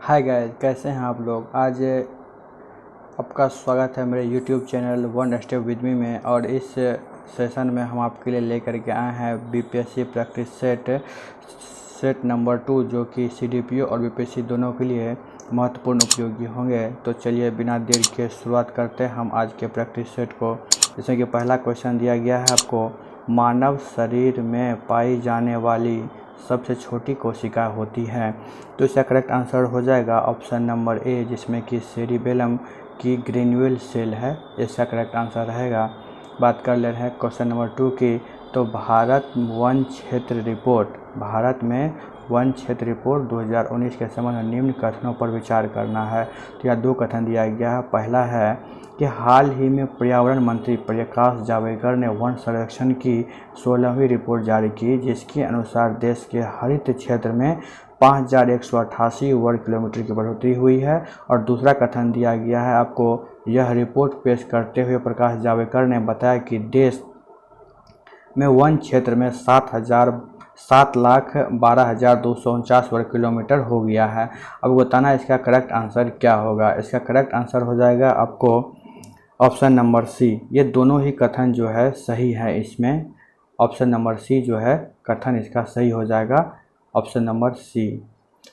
Hi guys, कैसे हैं आप लोग। आज आपका स्वागत है मेरे YouTube channel one step with me में। और इस सेशन में हम आपके लिए लेकर के आए हैं BPSC प्रैक्टिस सेट नंबर 2, जो कि CDPO और BPSC दोनों के लिए महत्वपूर्ण उपयोगी होंगे। तो चलिए बिना देर के शुरुआत करते हैं हम आज के प्रैक्टिस सेट को। जैसे कि पहला क्वेश्चन दिया गया है आपको, मानव शरीर में पाई जाने वाली सबसे छोटी कोशिका होती है। तो इसका करेक्ट आंसर हो जाएगा ऑप्शन नंबर ए, जिसमें कि सेरिबेलम की ग्रेन्युल सेल है। इसका करेक्ट आंसर रहेगा। बात कर ले रहे हैं क्वेश्चन नंबर 2 की। तो भारत में वन क्षेत्र रिपोर्ट 2019 के संबंध में निम्न कथनों पर विचार करना है। तो यह दो कथन दिया गया है। पहला है कि हाल ही में पर्यावरण मंत्री प्रकाश जावड़ेकर ने वन संरक्षण की 16वीं रिपोर्ट जारी की, जिसके अनुसार देश के हरित क्षेत्र में 5188 वर्ग किलोमीटर की बढ़ोतरी हुई है। और दूसरा कथन दिया गया है आपको, यह रिपोर्ट पेश करते हुए प्रकाश जावड़ेकर ने बताया कि देश में वन क्षेत्र में 7,12,249 वर्ग किलोमीटर हो गया है। अब बताना इसका करेक्ट आंसर क्या होगा। इसका करेक्ट आंसर हो जाएगा आपको ऑप्शन नंबर सी। ये दोनों ही कथन जो है सही है। इसमें ऑप्शन नंबर सी जो है कथन इसका सही हो जाएगा, ऑप्शन नंबर सी।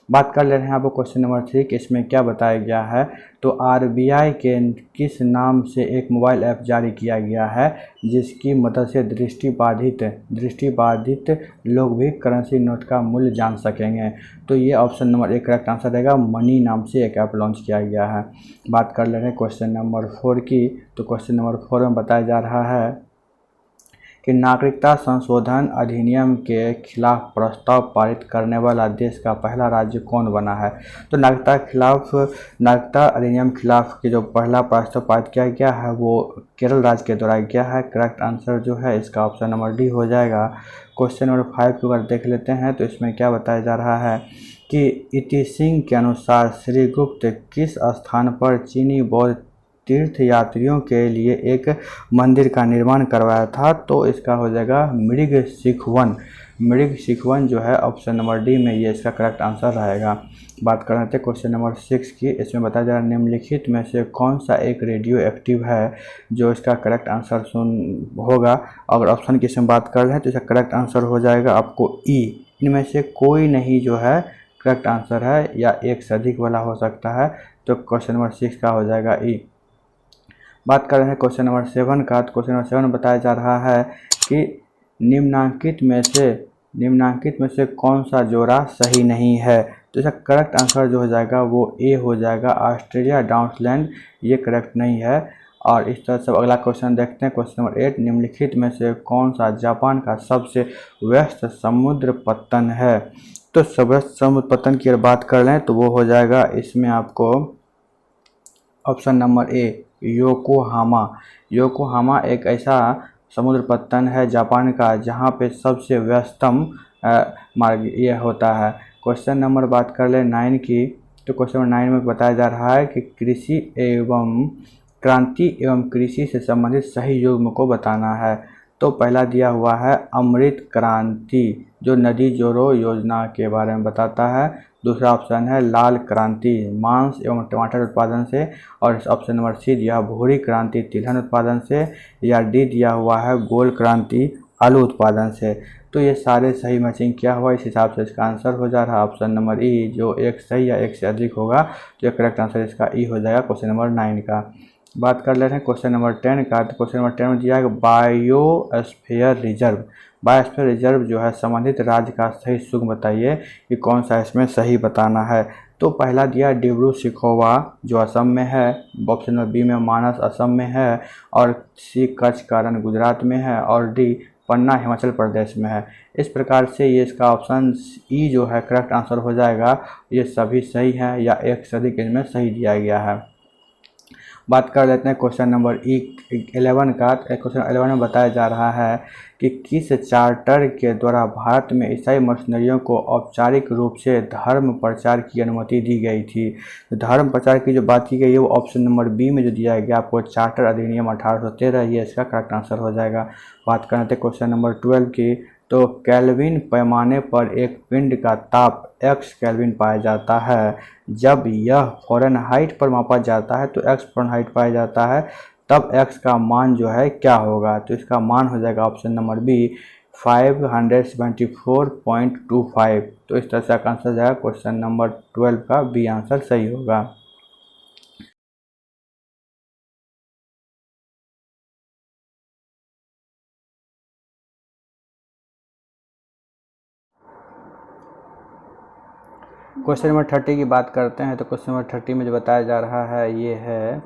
बात कर ले रहे हैं आपको क्वेश्चन नंबर 3 कि इसमें क्या बताया गया है। तो RBI के किस नाम से एक मोबाइल ऐप जारी किया गया है, जिसकी मदद से दृष्टिबाधित लोग भी करेंसी नोट का मूल्य जान सकेंगे। तो ये ऑप्शन नंबर एक करेक्ट आंसर रहेगा। मनी नाम से एक ऐप लॉन्च किया गया है। बात कर ले रहे हैं क्वेश्चन नंबर 4 की। तो क्वेश्चन नंबर 4 में बताया जा रहा है कि नागरिकता संशोधन अधिनियम के खिलाफ प्रस्ताव पारित करने वाला देश का पहला राज्य कौन बना है। तो नागरिकता अधिनियम खिलाफ के जो पहला प्रस्ताव पारित किया गया है वो केरल राज्य के द्वारा किया है। करेक्ट आंसर जो है इसका ऑप्शन नंबर डी हो जाएगा। क्वेश्चन नंबर 5 को अगर देख लेते हैं तो इसमें क्या बताया जा रहा है कि इति सिंह के अनुसार श्रीगुप्त किस स्थान पर चीनी बौद्ध तीर्थयात्रियों के लिए एक मंदिर का निर्माण करवाया था। तो इसका हो जाएगा मृग सिखवन जो है ऑप्शन नंबर डी में ये इसका करेक्ट आंसर रहेगा। बात कर रहे थे क्वेश्चन नंबर 6 की। इसमें बताया जा रहा है निम्नलिखित में से कौन सा एक रेडियो एक्टिव है। जो इसका करेक्ट आंसर होगा, अगर ऑप्शन की इसमें बात कर रहे हैं तो इसका करेक्ट आंसर हो जाएगा आपको ई। इनमें से कोई नहीं जो है करेक्ट आंसर है, या एक से अधिक वाला हो सकता है। तो क्वेश्चन नंबर 6 का हो जाएगा ई। बात कर रहे हैं क्वेश्चन नंबर 7 का। तो क्वेश्चन नंबर 7 में बताया जा रहा है कि निम्नांकित में से कौन सा जोड़ा सही नहीं है। तो इसका करेक्ट आंसर जो हो जाएगा वो ए हो जाएगा, ऑस्ट्रेलिया डाउनलैंड ये करेक्ट नहीं है। और इस तरह से अगला क्वेश्चन देखते हैं। क्वेश्चन नंबर 8, निम्नलिखित में से कौन सा जापान का सबसे व्यस्त समुद्र पत्तन है। तो व्यस्त समुद्र पत्तन की अगर बात कर लें तो वो हो जाएगा इसमें आपको ऑप्शन नंबर ए, योकोहामा एक ऐसा समुद्र पत्तन है जापान का जहां पे सबसे व्यस्तम मार्ग ये होता है। क्वेश्चन नंबर बात कर ले 9 की। तो क्वेश्चन नंबर 9 में बताया जा रहा है कि क्रांति एवं कृषि से संबंधित सही युग्म को बताना है। तो पहला दिया हुआ है अमृत क्रांति, जो नदी जोड़ो योजना के बारे में बताता है। दूसरा ऑप्शन है लाल क्रांति, मांस एवं टमाटर उत्पादन से। और ऑप्शन नंबर सी दिया भूरी क्रांति, तिलहन उत्पादन से। या डी दिया हुआ है गोल क्रांति, आलू उत्पादन से। तो ये सारे सही मैचिंग क्या हुआ, इस हिसाब से इसका आंसर हो जा रहा है ऑप्शन नंबर ई, जो एक सही या एक से अधिक होगा। तो ये करेक्ट आंसर इसका ई हो जाएगा क्वेश्चन नंबर 9 का। बात कर ले रहे हैं क्वेश्चन नंबर 10 का। तो क्वेश्चन नंबर 10 में दिया है बायोस्फीयर रिजर्व जो है संबंधित राज्य का सही सुगम बताइए कि कौन सा इसमें सही बताना है। तो पहला दिया डिब्रू सिखोवा जो असम में है। ऑप्शन नंबर बी में मानस असम में है। और सी कच्छ का रण गुजरात में है। और डी पन्ना हिमाचल प्रदेश में है। इस प्रकार से ये इसका ऑप्शन ई जो है करेक्ट आंसर हो जाएगा। ये सभी सही हैं या एक से अधिक इनमें सही दिया गया है। बात कर लेते हैं क्वेश्चन नंबर 11 का। क्वेश्चन 11 में बताया जा रहा है कि किस चार्टर के द्वारा भारत में ईसाई मिशनरियों को औपचारिक रूप से धर्म प्रचार की अनुमति दी गई थी। तो धर्म प्रचार की जो बात की गई है वो ऑप्शन नंबर बी में जो दिया गया आपको चार्टर अधिनियम 1813, ये इसका करेक्ट आंसर हो जाएगा। बात करते हैं क्वेश्चन नंबर 12 की। तो केल्विन पैमाने पर एक पिंड का ताप x केल्विन पाया जाता है। जब यह फ़ारेनहाइट पर मापा जाता है तो x फ़ारेनहाइट पाया जाता है, तब x का मान जो है क्या होगा? तो इसका मान हो जाएगा ऑप्शन नंबर बी 574.25। तो इस तरह से आंसर जाएगा क्वेश्चन नंबर 12 का बी आंसर सही होगा। क्वेश्चन नंबर 30 की बात करते हैं। तो क्वेश्चन नंबर 30 में जो बताया जा रहा है ये है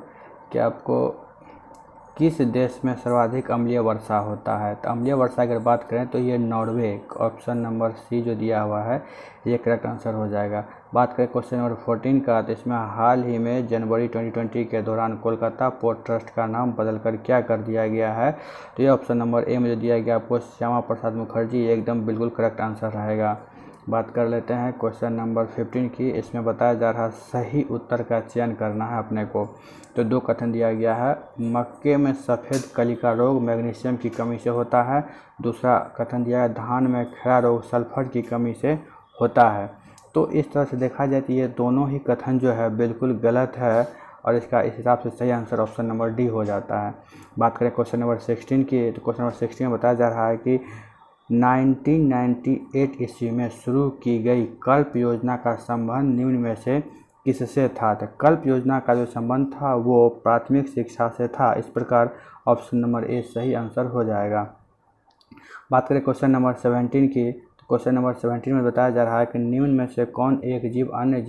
कि आपको किस देश में सर्वाधिक अम्लीय वर्षा होता है? तो अम्लीय वर्षा अगर बात करें तो ये नॉर्वे, ऑप्शन नंबर सी जो दिया हुआ है ये करेक्ट आंसर हो जाएगा। बात करें क्वेश्चन नंबर 14 का, तो इसमें हाल ही में जनवरी 2020 के दौरान कोलकाता पोर्ट ट्रस्ट का नाम बदलकर क्या कर दिया गया है? तो ये ऑप्शन नंबर ए में जो दिया गया आपको श्यामा प्रसाद मुखर्जी, एकदम बिल्कुल करेक्ट आंसर रहेगा। बात कर लेते हैं क्वेश्चन नंबर 15 की। इसमें बताया जा रहा है सही उत्तर का चयन करना है अपने को। तो दो कथन दिया गया है, मक्के में सफ़ेद कली का रोग मैग्नीशियम की कमी से होता है। दूसरा कथन दिया है धान में खड़ा रोग सल्फर की कमी से होता है। तो इस तरह से देखा जाए तो ये दोनों ही कथन जो है बिल्कुल गलत है और इसका इस हिसाब से सही आंसर ऑप्शन नंबर डी हो जाता है। बात करें क्वेश्चन नंबर 16 की। तो क्वेश्चन नंबर 16 में बताया जा रहा है कि 1998 ईस्वी में शुरू की गई कल्प योजना का संबंध निम्न में से किससे था? तो कल्प योजना का जो संबंध था वो प्राथमिक शिक्षा से था। इस प्रकार ऑप्शन नंबर ए सही आंसर हो जाएगा। बात करें क्वेश्चन नंबर 17 की। तो क्वेश्चन नंबर 17 में बताया जा रहा है कि निम्न में से कौन एक जीव अन्य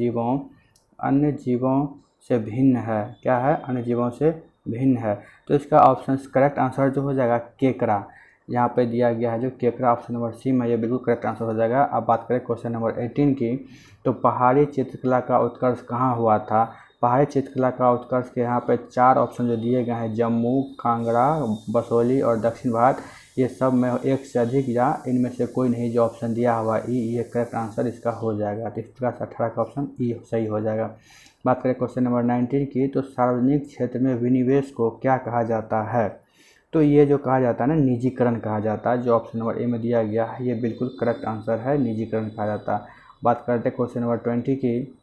जीवों से भिन्न है? क्या है? अन्य जीवों से भिन्न है। तो इसका ऑप्शन करेक्ट आंसर जो हो जाएगा केकड़ा, यहाँ पे दिया गया है जो केकड़ा, ऑप्शन नंबर सी में ये बिल्कुल करेक्ट आंसर हो जाएगा। अब बात करें क्वेश्चन नंबर 18 की। तो पहाड़ी चित्रकला का उत्कर्ष कहाँ हुआ था? पहाड़ी चित्रकला का उत्कर्ष के यहाँ पे 4 ऑप्शन जो दिए गए हैं, जम्मू, कांगड़ा, बसोली और दक्षिण भारत, ये सब में एक से अधिक या इनमें से कोई नहीं जो ऑप्शन दिया हुआ ई, ये करेक्ट आंसर इसका हो जाएगा। तो इस प्रकार से 18 का ऑप्शन ई सही हो जाएगा। बात करें क्वेश्चन नंबर 19 की। तो सार्वजनिक क्षेत्र में विनिवेश को क्या कहा जाता है? तो ये जो कहा जाता है ना, निजीकरण कहा जाता है, जो ऑप्शन नंबर ए में दिया गया है ये बिल्कुल करेक्ट आंसर है, निजीकरण कहा जाता है। बात करते हैं क्वेश्चन नंबर 20 की।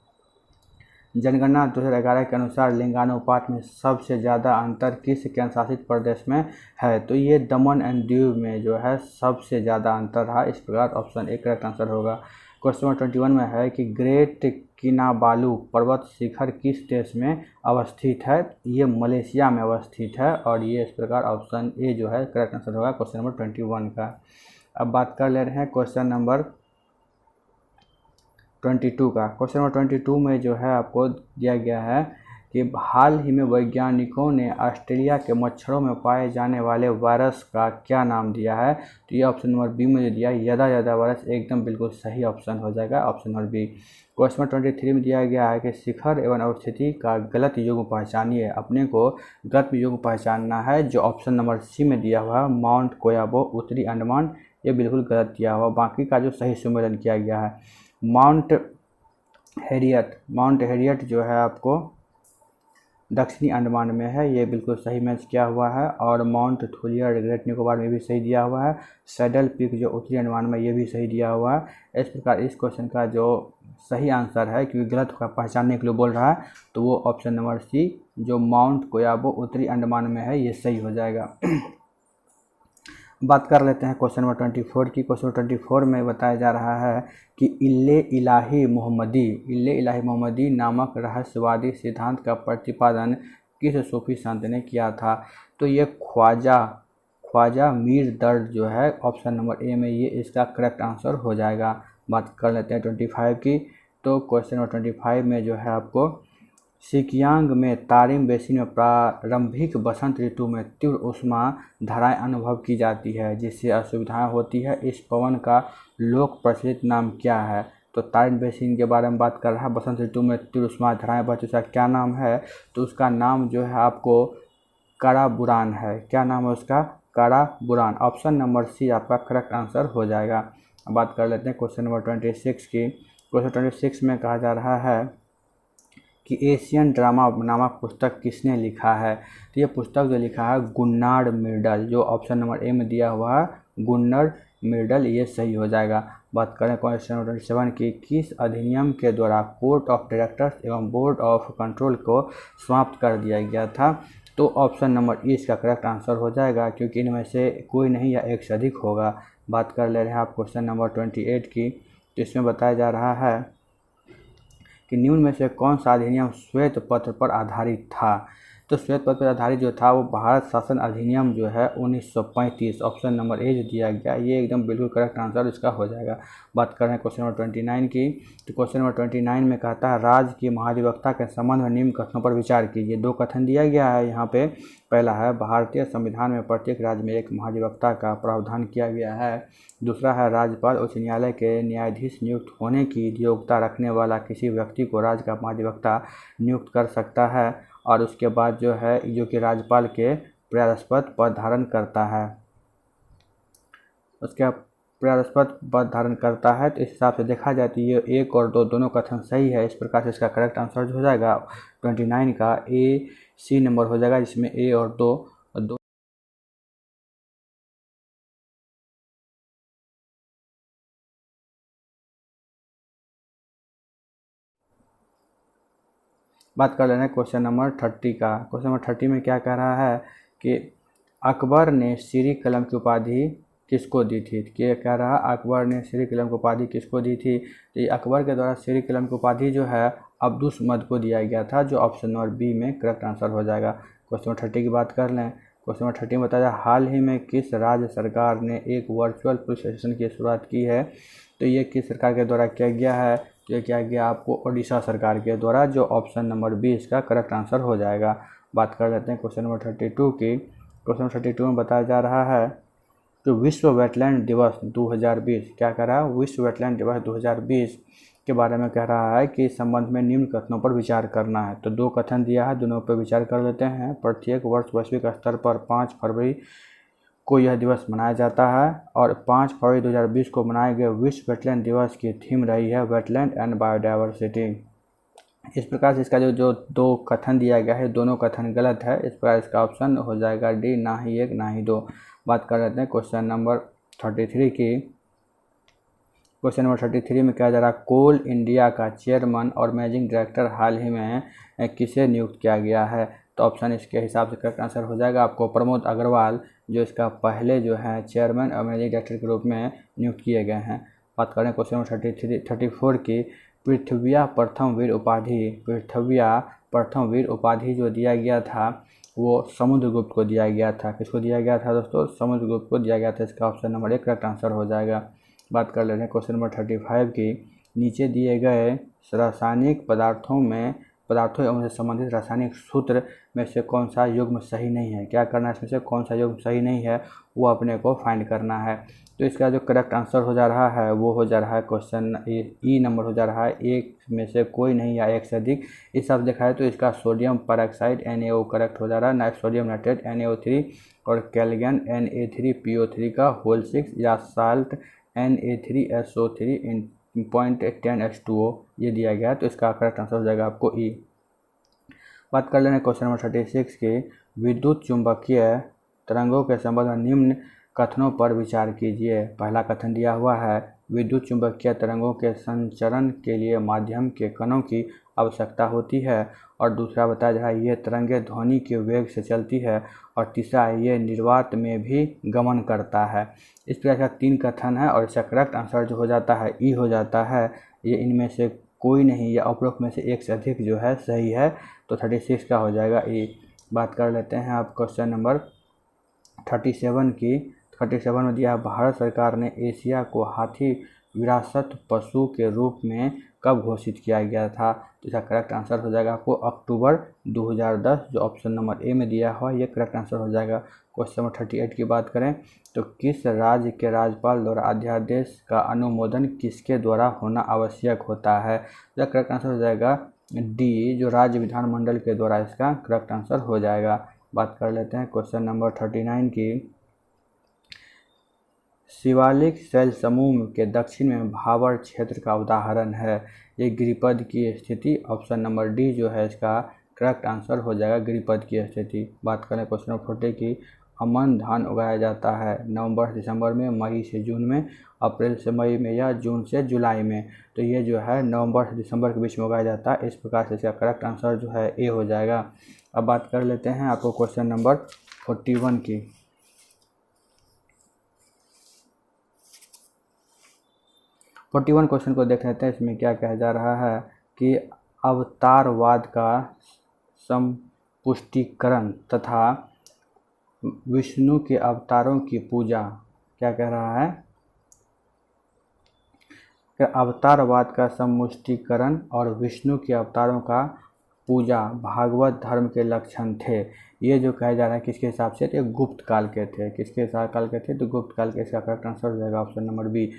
जनगणना 2011 के अनुसार लिंगानुपात में सबसे ज़्यादा अंतर किस केंद्रशासित प्रदेश में है? तो ये दमन एंड दीव में जो है सबसे ज़्यादा अंतर रहा। इस प्रकार ऑप्शन ए करेक्ट आंसर होगा। क्वेश्चन नंबर 21 में है कि ग्रेट किनाबालू पर्वत शिखर किस देश में अवस्थित है? ये मलेशिया में अवस्थित है और ये इस प्रकार ऑप्शन ए जो है करेक्ट आंसर होगा क्वेश्चन नंबर 21 का। अब बात कर ले रहे हैं क्वेश्चन नंबर 22 का। क्वेश्चन नंबर 22 में जो है आपको दिया गया है कि हाल ही में वैज्ञानिकों ने ऑस्ट्रेलिया के मच्छरों में पाए जाने वाले वायरस का क्या नाम दिया है? तो ये ऑप्शन नंबर बी में जो दिया है यदा वायरस, एकदम बिल्कुल सही ऑप्शन हो जाएगा, option number B. Question number 23 में दिया गया है कि शिखर एवं अवस्थिति का गलत युग्म पहचानिए। अपने को गलत युग्म पहचानना है, जो ऑप्शन नंबर सी में दिया हुआ है माउंट कोयाबो उत्तरी अंडमान, ये बिल्कुल गलत दिया हुआ। बाकी का जो सही सम्मेलन किया गया है माउंट हेरियट जो है आपको दक्षिणी अंडमान में है, ये बिल्कुल सही मैच किया हुआ है। और माउंट थोलियर ग्रेट निकोबार में भी सही दिया हुआ है। सैडल पीक जो उत्तरी अंडमान में, ये भी सही दिया हुआ है। इस प्रकार इस क्वेश्चन का जो सही आंसर है, क्योंकि गलत का पहचानने के लिए बोल रहा है, तो वो ऑप्शन नंबर सी जो माउंट कोयाबो उत्तरी अंडमान में है, ये सही हो जाएगा। बात कर लेते हैं क्वेश्चन नंबर 24 की। क्वेश्चन नंबर 24 में बताया जा रहा है कि इल्ले इलाही मोहम्मदी नामक रहस्यवादी सिद्धांत का प्रतिपादन किस सूफी संत ने किया था? तो ये ख्वाजा मीर दर्द जो है, ऑप्शन नंबर ए में ये इसका करेक्ट आंसर हो जाएगा। बात कर लेते हैं 25 की। तो क्वेश्चन नंबर 25 में जो है आपको सिकियांग में तारिम बेसिन में प्रारंभिक बसंत ऋतु में तीव्र उष्मा धाराएं अनुभव की जाती है, जिससे असुविधाएं होती है। इस पवन का लोक प्रचलित नाम क्या है? तो तारिम बेसिन के बारे में बात कर रहा है, बसंत ऋतु में तीव्र उष्मा धाराएं बहती, उसका क्या नाम है? तो उसका नाम जो है आपको काराबुरान है। क्या नाम है उसका? काराबुरान, ऑप्शन नंबर सी आपका करेक्ट आंसर हो जाएगा। अब बात कर लेते हैं क्वेश्चन नंबर 26 की। क्वेश्चन 26 में कहा जा रहा है कि एशियन ड्रामा नामक पुस्तक किसने लिखा है? तो ये पुस्तक जो लिखा है गुन्नार मिर्डल, जो ऑप्शन नंबर ए में दिया हुआ है गुन्नर मिडल, ये सही हो जाएगा। बात करें क्वेश्चन नंबर 27 की, किस अधिनियम के द्वारा कोर्ट ऑफ डायरेक्टर्स एवं बोर्ड ऑफ कंट्रोल को समाप्त कर दिया गया था? तो ऑप्शन नंबर ई इसका करेक्ट आंसर हो जाएगा, क्योंकि इनमें से कोई नहीं या एक से अधिक होगा। बात कर ले रहे हैं आप क्वेश्चन नंबर 28 की, तो इसमें बताया जा रहा है कि निम्न में से कौन सा अधिनियम श्वेत पत्र पर आधारित था? तो श्वेत पत्र पर आधारित जो था वो भारत शासन अधिनियम जो है 1935, ऑप्शन नंबर ए जो दिया गया, ये एकदम बिल्कुल करेक्ट आंसर इसका हो जाएगा। बात कर रहे हैं क्वेश्चन नंबर 29 की, तो क्वेश्चन नंबर 29 में कहता है राज्य की महाधिवक्ता के संबंध में निम्न कथनों पर विचार कीजिए। दो कथन दिया गया है यहाँ पे। पहला है भारतीय संविधान में प्रत्येक राज्य में एक महाधिवक्ता का प्रावधान किया गया है। दूसरा है राज्यपाल उच्च न्यायालय के न्यायाधीश नियुक्त होने की योग्यता रखने वाला किसी व्यक्ति को राज्य का महाधिवक्ता नियुक्त कर सकता है, और उसके बाद जो है जो कि राज्यपाल के प्रियास्पद पद धारण करता है, उसके प्रियास्पद पद धारण करता है। तो इस हिसाब से देखा जाए तो ये 1 और 2 दोनों कथन सही है। इस प्रकार से इसका करेक्ट आंसर जो हो जाएगा 29 का ए सी नंबर हो जाएगा, जिसमें ए और 2 बात कर लेना है क्वेश्चन नंबर 30 का। क्वेश्चन नंबर 30 में क्या कह रहा है कि अकबर ने श्री कलम की उपाधि किसको दी थी? क्या कह रहा है अकबर ने श्री कलम की उपाधि किसको दी थी? तो ये अकबर के द्वारा श्री कलम की उपाधि जो है अब्दुस मद को दिया गया था, जो ऑप्शन नंबर बी में करेक्ट आंसर हो जाएगा। क्वेश्चन नंबर 30 की बात कर लें। क्वेश्चन नंबर 30 में बताया हाल ही में किस राज्य सरकार ने एक वर्चुअल पुलिस स्टेशन की शुरुआत की है? तो ये किस सरकार के द्वारा किया गया है? तो ये किया गया आपको ओडिशा सरकार के द्वारा, जो ऑप्शन नंबर बी इसका करेक्ट आंसर हो जाएगा। बात कर लेते हैं क्वेश्चन नंबर 32 की। क्वेश्चन नंबर 32 में बताया जा रहा है कि विश्व वेटलैंड दिवस 2020 क्या कह रहा है? विश्व वेटलैंड दिवस 2020 के बारे में कह रहा है कि इस संबंध में निम्न कथनों पर विचार करना है। तो 2 कथन दिया है, दोनों पर विचार कर लेते हैं। प्रत्येक वर्ष वैश्विक स्तर पर 5 फरवरी को यह दिवस मनाया जाता है, और 5 फरवरी 2020 को मनाए गए विश्व वेटलैंड दिवस की थीम रही है वेटलैंड एंड बायोडाइवर्सिटी। इस प्रकार से इसका जो 2 कथन दिया गया है, दोनों कथन गलत है। इस प्रकार इसका ऑप्शन हो जाएगा डी, ना ही 1 ना ही 2। बात कर लेते हैं क्वेश्चन नंबर 33 की। क्वेश्चन नंबर 33 में कहा जा रहा है कोल इंडिया का चेयरमैन और मैनेजिंग डायरेक्टर हाल ही में किसे नियुक्त किया गया है? तो ऑप्शन इसके हिसाब से करेक्ट आंसर हो जाएगा आपको प्रमोद अग्रवाल, जो इसका पहले जो है चेयरमैन और मैनेजिंग डायरेक्टर के रूप में नियुक्त किए गए हैं। बात करें क्वेश्चन नंबर 34 की, पृथ्विया प्रथम वीर उपाधि जो दिया गया था वो समुद्रगुप्त को दिया गया था। किसको दिया गया था दोस्तों? समुद्रगुप्त को दिया गया था। इसका ऑप्शन नंबर 1 करेक्ट आंसर हो जाएगा। बात कर लेते हैं क्वेश्चन नंबर 35 की। नीचे दिए गए रासायनिक पदार्थों एवं से संबंधित रासायनिक सूत्र में से कौन सा युग्म सही नहीं है? क्या करना है इसमें से? कौन सा युग्म सही नहीं है वो अपने को फाइंड करना है। तो इसका जो करेक्ट आंसर हो जा रहा है वो हो जा रहा है क्वेश्चन ई नंबर हो जा रहा है, एक में से कोई नहीं या एक से अधिक। इस सब देखा है तो इसका सोडियम परऑक्साइड NaO करेक्ट हो जा रहा है, सोडियम नाइट्रेट NaO3 और कैल्शियम Na3PO3 का होल 6 या साल्ट Na3SO3 0.10H2O ये दिया गया है। तो इसका करेक्ट आंसर हो जाएगा आपको ई। बात कर लेंगे क्वेश्चन नंबर 36 की। विद्युत चुंबकीय तरंगों के संबंध में निम्न कथनों पर विचार कीजिए। पहला कथन दिया हुआ है विद्युत चुंबकीय तरंगों के संचरण के लिए माध्यम के कणों की आवश्यकता होती है, और दूसरा बताया जा रहा है ये तरंगे ध्वनि के वेग से चलती है, और तीसरा ये निर्वात में भी गमन करता है। इस प्रकार का 3 कथन है, और इसका करेक्ट आंसर जो हो जाता है ई हो जाता है। ये इनमें से कोई नहीं या उपरोक्त में से एक से अधिक जो है सही है, तो 36 का हो जाएगा ई। बात कर लेते हैं आप क्वेश्चन नंबर 37 की। 37 में दिया भारत सरकार ने एशिया को हाथी विरासत पशु के रूप में कब घोषित किया गया था? तो इसका करेक्ट आंसर हो जाएगा आपको अक्टूबर 2010, जो ऑप्शन नंबर ए में दिया हुआ ये करेक्ट आंसर हो जाएगा। क्वेश्चन नंबर 38 की बात करें तो किस राज्य के राज्यपाल द्वारा अध्यादेश का अनुमोदन किसके द्वारा होना आवश्यक होता है? तो करेक्ट आंसर हो जाएगा डी, जो राज्य विधानमंडल के द्वारा इसका करेक्ट आंसर हो जाएगा। बात कर लेते हैं क्वेश्चन नंबर 39 की। शिवालिक शैल समूह के दक्षिण में भाबर क्षेत्र का उदाहरण है। ये गिरिपद की स्थिति, ऑप्शन नंबर डी जो है इसका करेक्ट आंसर हो जाएगा गिरिपद की स्थिति। बात करें क्वेश्चन नंबर 40 की। अमन धान उगाया जाता है? नवंबर से दिसंबर में, मई से जून में, अप्रैल से मई में या जून से जुलाई में? तो ये जो है नवंबर से दिसंबर के बीच में उगाया जाता है। इस प्रकार से इसका करेक्ट आंसर जो है ए हो जाएगा। अब बात कर लेते हैं आपको क्वेश्चन नंबर 41 की। 41 क्वेश्चन को देख लेते हैं। इसमें क्या कहा जा रहा है कि अवतारवाद का संपुष्टिकरण तथा विष्णु के अवतारों की पूजा, क्या कह रहा है कि अवतारवाद का समुष्टिकरण और विष्णु के अवतारों का पूजा भागवत धर्म के लक्षण थे। ये जो कहा जा रहा है किसके हिसाब से, तो गुप्त काल के थे। किसके काल के थे, तो गुप्त काल के। इसका करेक्ट आंसर हो जाएगा ऑप्शन नंबर बी।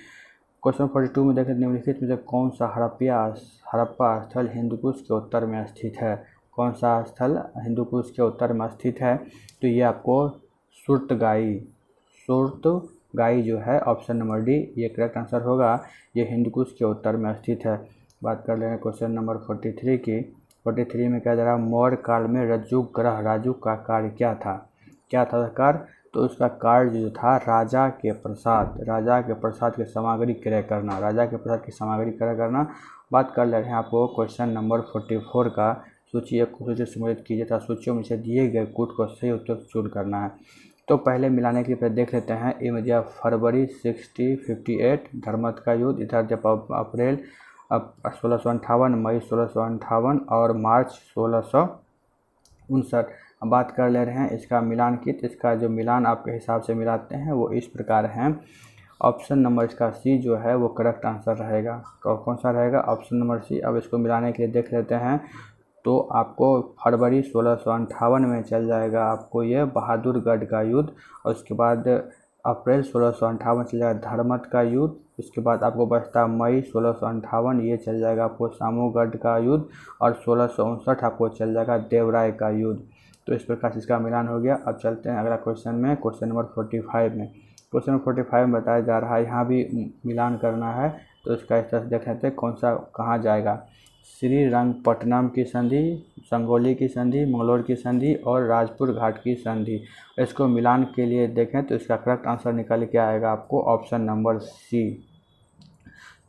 क्वेश्चन 42 में देखें, निम्नलिखित में से कौन सा हड़प्पा स्थल हिंदुकुश के उत्तर में स्थित है? कौन सा स्थल हिंदुकुश के उत्तर में स्थित है? तो ये आपको सुरतगाई जो है ऑप्शन नंबर डी ये करेक्ट आंसर होगा। ये हिंदुकुश के उत्तर में स्थित है। बात कर लेंगे क्वेश्चन नंबर 43 की। 43 में क्या जा रहा है, मौर्य काल में रज्जुग्रह राजू का कार्य क्या था? क्या था कार्य? तो उसका कार्य जो था राजा के प्रसाद के सामग्री क्रय करना, राजा के प्रसाद की सामग्री क्रय करना। बात कर ले रहे हैं आपको क्वेश्चन नंबर 44 का। सूची एक को सूची सम्मिलित कीजिए तथा सूचियों में से दिए गए कूट को सही उत्तर चुन करना है। तो पहले मिलाने के लिए देख लेते हैं। ए में दिया फरवरी 6058 धर्मत का युद्ध, इधर जब अप्रैल 1658, मई 1658 और मार्च 1659। बात कर ले रहे हैं इसका मिलान की। इसका जो मिलान आपके हिसाब से मिलाते हैं वो इस प्रकार है। ऑप्शन नंबर इसका सी जो है वो करेक्ट आंसर रहेगा। कौन सा रहेगा? Option number C. अब इसको मिलाने के लिए देख लेते हैं। तो आपको फरवरी 1658 में चल जाएगा आपको ये बहादुरगढ़ का युद्ध, और उसके बाद अप्रैल 1658 चल जाएगा धर्मत का युद्ध। उसके बाद आपको बचता मई 1658, ये चल जाएगा आपको सामूगढ़ का युद्ध, और 1659 आपको चल जाएगा देवराय का युद्ध। तो इस प्रकार से इसका मिलान हो गया। अब चलते हैं अगला क्वेश्चन में, क्वेश्चन नंबर 45 में। क्वेश्चन नंबर 45 में बताया जा रहा है यहाँ भी मिलान करना है। तो इसका इस तरह से देख लेते हैं कौन सा कहाँ जाएगा। श्रीरंगपट्टनम की संधि, संगोली की संधि, मंगलोर की संधि और राजपुर घाट की संधि। इसको मिलान के लिए देखें तो इसका करेक्ट आंसर निकल के आएगा आपको ऑप्शन नंबर सी।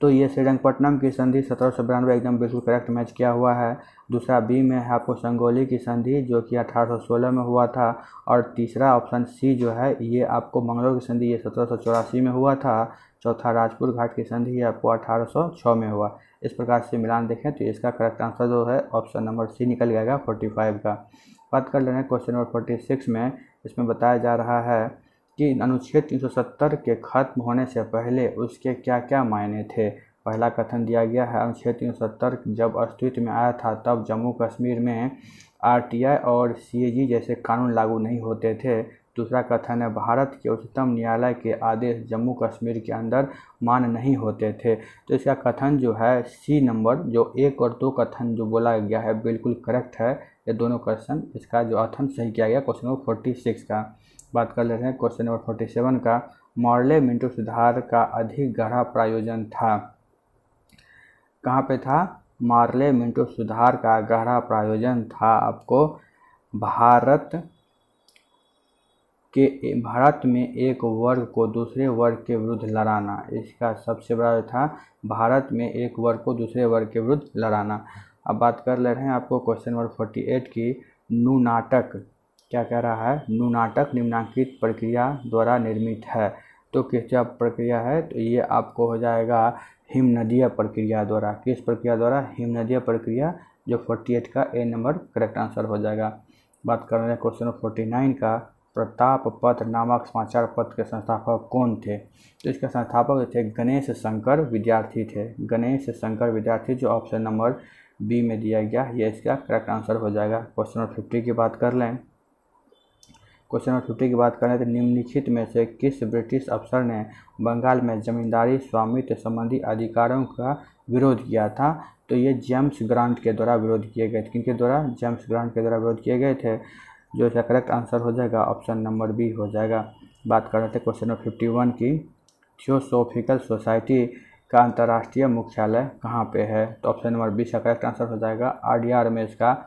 तो ये श्रीरंगपट्टनम की संधि 1792 एकदम बिल्कुल करेक्ट मैच किया हुआ है। दूसरा बी में है आपको संगोली की संधि जो कि 1816 में हुआ था, और तीसरा ऑप्शन सी जो है ये आपको मंगलोर की संधि ये 1784 में हुआ था। चौथा राजपुर घाट की संधि ये आपको 1806 में हुआ। इस प्रकार से मिलान देखें तो इसका करेक्ट आंसर जो है ऑप्शन नंबर सी निकल जाएगा 45 का। बात कर लेना क्वेश्चन नंबर 46 में। इसमें बताया जा रहा है कि अनुच्छेद 370 के खत्म होने से पहले उसके क्या क्या मायने थे। पहला कथन दिया गया है अनुच्छेद 370 जब अस्तित्व में आया था तब जम्मू कश्मीर में आरटीआई और सीएजी जैसे कानून लागू नहीं होते थे। दूसरा कथन है भारत के उच्चतम न्यायालय के आदेश जम्मू कश्मीर के अंदर मान्य नहीं होते थे। तो इसका कथन जो है सी नंबर जो 1 और 2 कथन जो बोला गया है बिल्कुल करेक्ट है। ये दोनों क्वेश्चन इसका जो कथन सही किया गया क्वेश्चन नंबर 46 का। बात कर लेते हैं क्वेश्चन नंबर 47 का। मॉर्ले मिंटो सुधार का अधिक गहरा प्रायोजन था। कहाँ पे था? मार्ले मिंटो सुधार का गहरा प्रायोजन था आपको भारत में एक वर्ग को दूसरे वर्ग के विरुद्ध लड़ाना। इसका सबसे बड़ा था भारत में एक वर्ग को दूसरे वर्ग के विरुद्ध लड़ाना। अब बात कर ले रहे हैं आपको क्वेश्चन नंबर 48 की। नुनाटक क्या कह रहा है? नुनाटक निम्नांकित प्रक्रिया द्वारा निर्मित है। तो किस प्रक्रिया है? तो ये आपको हो जाएगा हिमनदीय प्रक्रिया द्वारा। किस प्रक्रिया द्वारा? हिमनदीय प्रक्रिया, जो 48 का ए नंबर करेक्ट आंसर हो जाएगा। बात कर रहे हैं क्वेश्चन 49 का। प्रताप पत्र नामक समाचार पत्र के संस्थापक कौन थे? तो इसके संस्थापक थे गणेश शंकर विद्यार्थी थे। गणेश शंकर विद्यार्थी जो ऑप्शन नंबर बी में दिया गया ये इसका करेक्ट आंसर हो जाएगा। क्वेश्चन नंबर 50 की बात कर लें। क्वेश्चन नंबर 50 की बात करें तो निम्नलिखित में से किस ब्रिटिश अफसर ने बंगाल में जमींदारी स्वामित्व संबंधी अधिकारों का विरोध किया था? तो ये जेम्स ग्रांट के द्वारा विरोध किए गए थे। किनके द्वारा? जेम्स ग्रांट के द्वारा विरोध किए गए थे, जो इसका करेक्ट आंसर हो जाएगा ऑप्शन नंबर बी हो जाएगा। बात कर रहे थे क्वेश्चन नंबर 51 की। थियोसॉफिकल सोसाइटी का अंतर्राष्ट्रीय मुख्यालय कहाँ पे है? तो ऑप्शन नंबर बी का करेक्ट आंसर हो जाएगा आरडीआर में इसका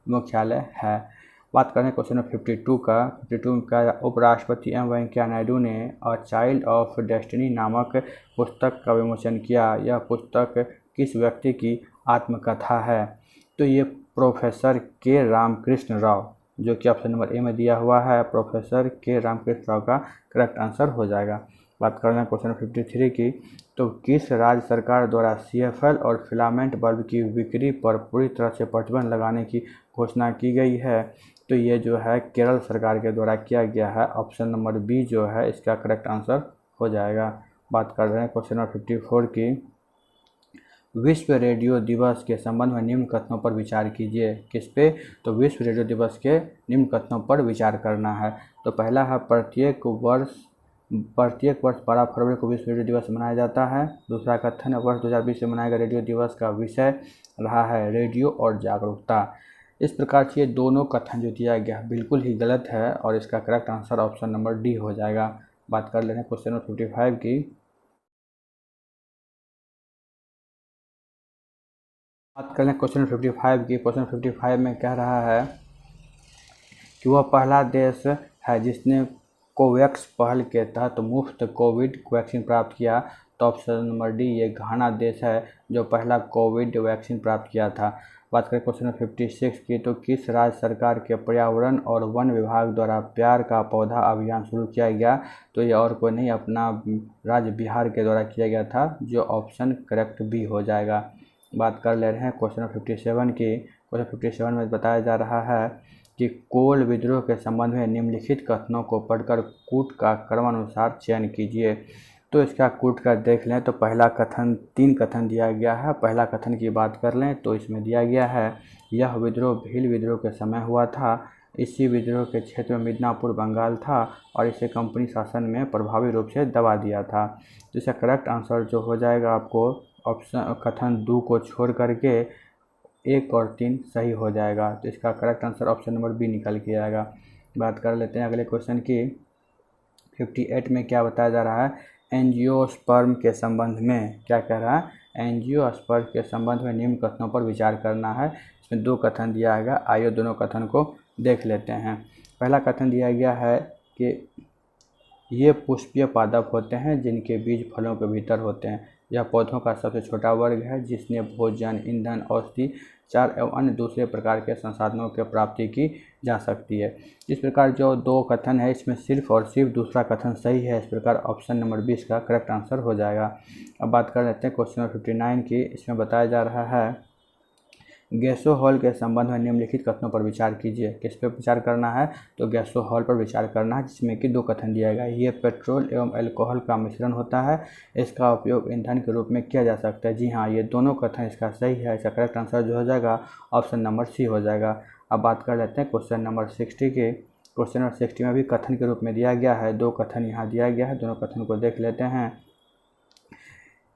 मुख्यालय है। बात करें क्वेश्चन नंबर 52 का। 52 का उपराष्ट्रपति एम वेंकैया नायडू ने अ चाइल्ड ऑफ डेस्टिनी नामक पुस्तक का विमोचन किया। यह पुस्तक किस व्यक्ति की आत्मकथा है? तो ये प्रोफेसर के रामकृष्ण राव, जो कि ऑप्शन नंबर ए में दिया हुआ है, प्रोफेसर के रामकृष्ण राव का करेक्ट आंसर हो जाएगा। बात कर रहे हैं क्वेश्चन 53 की। तो किस राज्य सरकार द्वारा CFL और फिलामेंट बल्ब की बिक्री पर पूरी तरह से प्रतिबंध लगाने की घोषणा की गई है? तो ये जो है केरल सरकार के द्वारा किया गया है। ऑप्शन नंबर बी जो है इसका करेक्ट आंसर हो जाएगा। बात कर रहे हैं क्वेश्चन नंबर 54 की। विश्व रेडियो दिवस के संबंध में निम्न कथनों पर विचार कीजिए। किस पे? तो विश्व रेडियो दिवस के निम्न कथनों पर विचार करना है। तो पहला है प्रत्येक वर्ष 12 फरवरी को विश्व रेडियो दिवस मनाया जाता है। दूसरा कथन है वर्ष 2020 में मनाए गए रेडियो दिवस का विषय रहा है रेडियो और जागरूकता। इस प्रकार से ये दोनों कथन जो दिया गया बिल्कुल ही गलत है और इसका correct answer option number D हो जाएगा। बात कर लेते हैं क्वेश्चन नंबर 55 की। बात कर लें क्वेश्चन 55 की। क्वेश्चन 55 में कह रहा है कि वह पहला देश है जिसने कोवैक्स पहल के तहत मुफ्त कोविड वैक्सीन प्राप्त किया। तो ऑप्शन नंबर डी ये घाना देश है जो पहला कोविड वैक्सीन प्राप्त किया था। बात करें क्वेश्चन 56 की। तो किस राज्य सरकार के पर्यावरण और वन विभाग द्वारा प्यार का पौधा अभियान शुरू किया गया? तो ये और कोई नहीं, अपना राज्य बिहार के द्वारा किया गया था, जो ऑप्शन करेक्ट बी हो जाएगा। बात कर ले रहे हैं क्वेश्चन 57 की। क्वेश्चन 57 में बताया जा रहा है कि कोल विद्रोह के संबंध में निम्नलिखित कथनों को पढ़कर कूट का क्रमानुसार चयन कीजिए। तो इसका कूट का देख लें तो पहला कथन, 3 कथन दिया गया है। पहला कथन की बात कर लें तो इसमें दिया गया है यह विद्रोह भील विद्रोह के समय हुआ था। इसी विद्रोह के क्षेत्र में मिदनापुर बंगाल था और इसे कंपनी शासन में प्रभावी रूप से दबा दिया था। तो इसका करेक्ट आंसर जो हो जाएगा आपको ऑप्शन कथन 2 को छोड़ करके 1 और 3 सही हो जाएगा। तो इसका correct answer option number B निकल के आएगा। बात कर लेते हैं अगले क्वेश्चन की। 58 में क्या बताया जा रहा है? एंजियोस्पर्म के संबंध में क्या कह रहा है? एंजियोस्पर्म के संबंध में निम्न कथनों पर विचार करना है। इसमें 2 कथन दिया है, आइए दोनों कथन को देख लेते हैं। पहला कथन दिया गया है कि ये पुष्पीय पादप होते हैं जिनके बीज फलों के भीतर होते हैं। यह पौधों का सबसे छोटा वर्ग है जिसने भोजन, ईंधन, औषधि, चार एवं अन्य दूसरे प्रकार के संसाधनों की प्राप्ति की जा सकती है। इस प्रकार जो 2 कथन है इसमें सिर्फ और सिर्फ दूसरा कथन सही है। इस प्रकार ऑप्शन नंबर 20 का करेक्ट आंसर हो जाएगा। अब बात कर लेते हैं क्वेश्चन नंबर 59 की। इसमें बताया जा रहा है गैसोहॉल के संबंध में निम्नलिखित कथनों पर विचार कीजिए। किस पर विचार करना है? तो गैसोहॉल पर विचार करना है, जिसमें कि 2 कथन दिया गया है। ये पेट्रोल एवं अल्कोहल का मिश्रण होता है, इसका उपयोग ईंधन के रूप में किया जा सकता है। जी हाँ, ये दोनों कथन इसका सही है। इसका करेक्ट आंसर जो हो जाएगा ऑप्शन नंबर सी हो जाएगा। अब बात कर लेते हैं क्वेश्चन नंबर 60 के। क्वेश्चन नंबर 60 में भी कथन के रूप में दिया गया है, 2 कथन यहाँ दिया गया है, दोनों कथन को देख लेते हैं।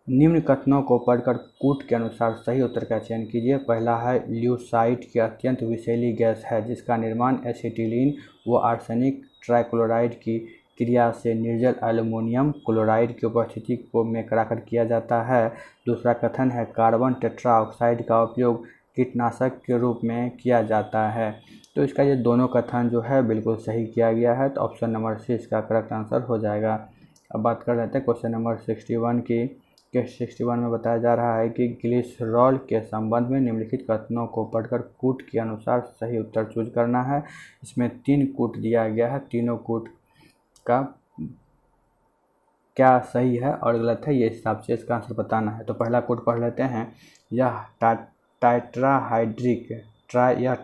निम्न कथनों को पढ़कर कूट के अनुसार सही उत्तर का चयन कीजिए। पहला है ल्यूसाइट की अत्यंत विषैली गैस है जिसका निर्माण एसिटिलीन व आर्सेनिक ट्राइक्लोराइड की क्रिया से निर्जल एल्युमिनियम क्लोराइड की उपस्थिति को में कराकर किया जाता है। दूसरा कथन है कार्बन टेट्राऑक्साइड का उपयोग कीटनाशक के रूप में किया जाता है। तो इसका ये दोनों कथन जो है बिल्कुल सही किया गया है। तो ऑप्शन नंबर सी इसका करेक्ट आंसर हो जाएगा। अब बात कर लेते हैं क्वेश्चन नंबर 61 की। 61 में बताया जा रहा है कि ग्लिसरॉल के संबंध में निम्नलिखित कथनों को पढ़कर कूट के अनुसार सही उत्तर चूज करना है। इसमें 3 कूट दिया गया है, तीनों कूट का क्या सही है और गलत है ये हिसाब से इसका आंसर बताना है। तो पहला कूट पढ़ लेते हैं। यह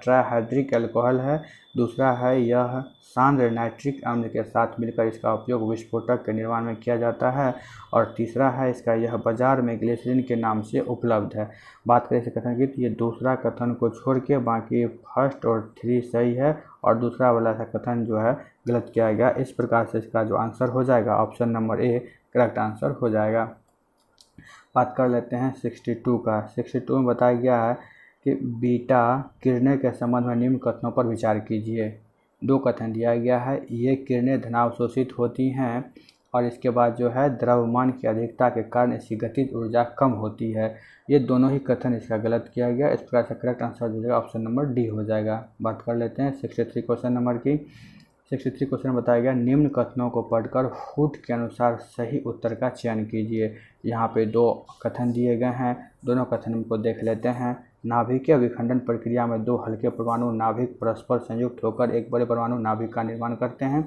ट्राइहाइड्रिक अल्कोहल है। दूसरा है यह सांद्र नाइट्रिक अम्ल के साथ मिलकर इसका उपयोग विस्फोटक के निर्माण में किया जाता है। और तीसरा है इसका यह बाजार में ग्लिसरीन के नाम से उपलब्ध है। बात करें इस कथन की तो ये दूसरा कथन को छोड़ के बाकी फर्स्ट और 3 सही है और दूसरा वाला सा कथन जो है गलत किया गया। इस प्रकार से इसका जो आंसर हो जाएगा option number A correct answer हो जाएगा। बात कर लेते हैं 62 का। 62 में बताया गया है कि बीटा किरणें के संबंध में निम्न कथनों पर विचार कीजिए। 2 कथन दिया गया है। ये किरणें धनावशोषित होती हैं और इसके बाद जो है द्रव्यमान की अधिकता के कारण इसकी गतिज ऊर्जा कम होती है। ये दोनों ही कथन इसका गलत किया गया। इस प्रकार से करेक्ट आंसर हो जाएगा ऑप्शन नंबर डी हो जाएगा। बात कर लेते हैं 63 क्वेश्चन नंबर की। 63 क्वेश्चन में बताया गया निम्न कथनों को पढ़कर फुट के अनुसार सही उत्तर का चयन कीजिए। यहाँ पे दो कथन दिए गए हैं, दोनों कथन को देख लेते हैं। नाभिकीय विखंडन प्रक्रिया में दो हल्के परमाणु नाभिक परस्पर संयुक्त होकर एक बड़े परमाणु नाभिक का निर्माण करते हैं।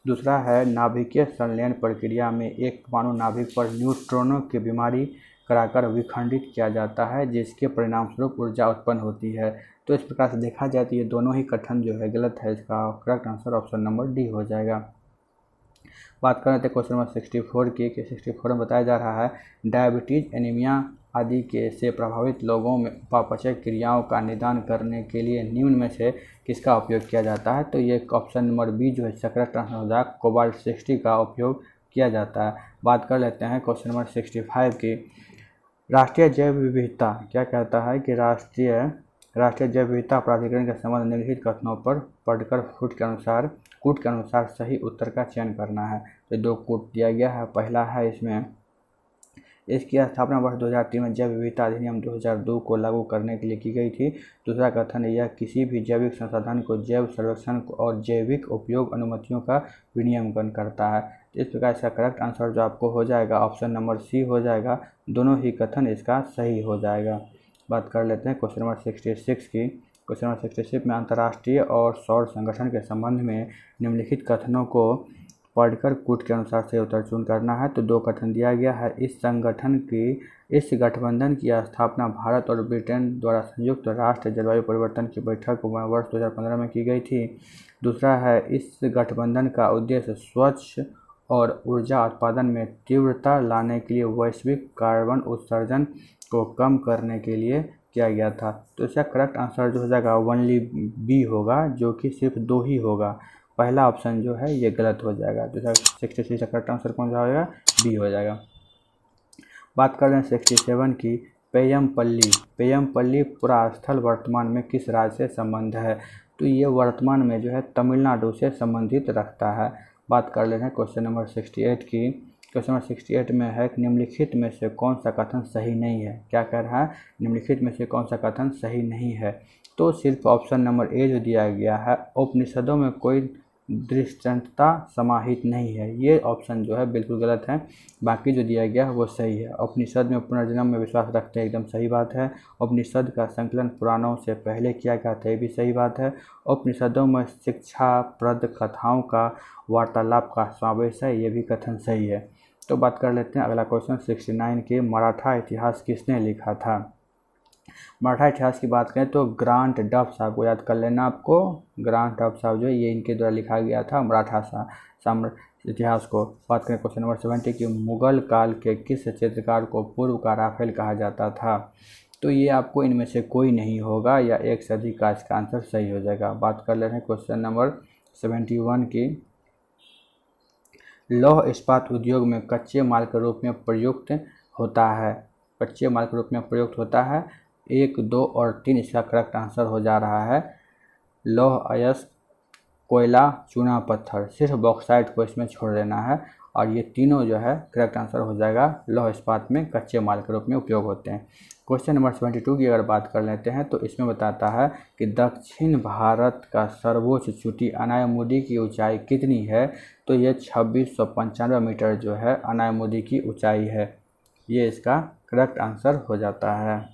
दूसरा है नाभिकीय संलयन प्रक्रिया में एक परमाणु नाभिक पर न्यूट्रॉनों की बीमारी कराकर विखंडित किया जाता है, जिसके परिणामस्वरूप ऊर्जा उत्पन्न होती है। तो इस प्रकार से देखा जाए तो ये दोनों ही कथन जो है गलत है। इसका correct answer option number D हो जाएगा। बात कर रहे थे क्वेश्चन नंबर 64 की, कि 64 में बताया जा रहा है डायबिटीज, एनीमिया आदि के से प्रभावित लोगों में उपापचय क्रियाओं का निदान करने के लिए निम्न में से किसका उपयोग किया जाता है। तो ये ऑप्शन नंबर बी जो है करेक्ट आंसर हो जाएगा, कोबाल्ट 60 का उपयोग किया जाता है। बात कर लेते हैं क्वेश्चन नंबर 65 की। राष्ट्रीय जैव विविधता क्या कहता है कि राष्ट्रीय जैव विविधता प्राधिकरण के संबंध निम्नलिखित कथनों पर पढ़कर कूट के अनुसार सही उत्तर का चयन करना है। तो दो कूट दिया गया है। पहला है इसमें इसकी स्थापना वर्ष 2003 में जैव विविधता अधिनियम 2002 को लागू करने के लिए की गई थी। दूसरा कथन यह किसी भी जैविक संसाधन को जैव सर्वेक्षण और जैविक उपयोग अनुमतियों का विनियमन करता है। इस प्रकार इसका करेक्ट आंसर जो आपको हो जाएगा ऑप्शन नंबर सी हो जाएगा। दोनों ही कथन इसका सही हो जाएगा। बात कर लेते हैं क्वेश्चन नंबर 66 की। क्वेश्चन नंबर 66 में अंतर्राष्ट्रीय और सौर संगठन के संबंध में निम्नलिखित कथनों को पढ़कर कूट के अनुसार सही उत्तर चुन करना है। तो दो कथन दिया गया है। इस गठबंधन की स्थापना भारत और ब्रिटेन द्वारा संयुक्त राष्ट्र जलवायु परिवर्तन की बैठक वर्ष 2015 में की गई थी। दूसरा है इस गठबंधन का उद्देश्य स्वच्छ और ऊर्जा उत्पादन में तीव्रता लाने के लिए वैश्विक कार्बन उत्सर्जन को कम करने के लिए किया गया था। तो इसका करेक्ट आंसर जो हो जाएगा ओनली बी होगा, जो कि सिर्फ दो ही होगा। पहला ऑप्शन जो है ये गलत हो जाएगा। तो 66 का करेक्ट आंसर कौन सा होगा, बी हो जाएगा। बात कर रहे हैं 67 की। पेयमपल्ली पुरास्थल वर्तमान में किस राज्य से संबंध है। तो ये वर्तमान में जो है तमिलनाडु से संबंधित रखता है। बात कर लेते हैं क्वेश्चन नंबर 68 की। क्वेश्चन नंबर 68 में है कि निम्नलिखित में से कौन सा कथन सही नहीं है। क्या कह रहा है, निम्नलिखित में से कौन सा कथन सही नहीं है। तो सिर्फ ऑप्शन नंबर ए जो दिया गया है, उपनिषदों में कोई दृष्टांतता समाहित नहीं है, ये ऑप्शन जो है बिल्कुल गलत है। बाकी जो दिया गया है वो सही है। उपनिषद में पुनर्जन्म में विश्वास रखते हैं, एकदम सही बात है। उपनिषद का संकलन पुराणों से पहले किया गया था, ये भी सही बात है। उपनिषदों में शिक्षाप्रद कथाओं का वार्तालाप का समावेश है, ये भी कथन सही है। तो बात कर लेते हैं अगला क्वेश्चन 69 के। मराठा इतिहास किसने लिखा था। मराठा इतिहास की बात करें तो ग्रांट डफ साहब को याद कर लेना आपको। ग्रांट डफ साहब जो है ये इनके द्वारा लिखा गया था मराठा इतिहास को। बात करें क्वेश्चन नंबर 70 की। मुगल काल के किस चित्रकार को पूर्व का राफेल कहा जाता था। तो ये आपको इनमें से कोई नहीं होगा, या एक से अधिक का इसका आंसर सही हो जाएगा। बात कर ले रहे हैं क्वेश्चन नंबर 71 की। लौह इस्पात उद्योग में कच्चे माल के रूप में प्रयुक्त होता है। कच्चे माल के रूप में प्रयुक्त होता है 1, 2 और 3 इसका करेक्ट आंसर हो जा रहा है। लौह अयस्क, कोयला, चूना पत्थर, सिर्फ बॉक्साइट को इसमें छोड़ देना है, और ये तीनों जो है करेक्ट आंसर हो जाएगा। लौह इस्पात में कच्चे माल के रूप में उपयोग होते हैं। क्वेश्चन नंबर 72 की अगर बात कर लेते हैं तो इसमें बताता है कि दक्षिण भारत का सर्वोच्च चोटी अनायमुदी की ऊंचाई कितनी है। तो ये 2695 मीटर जो है अनायमुदी की ऊंचाई है। ये इसका करेक्ट आंसर हो जाता है।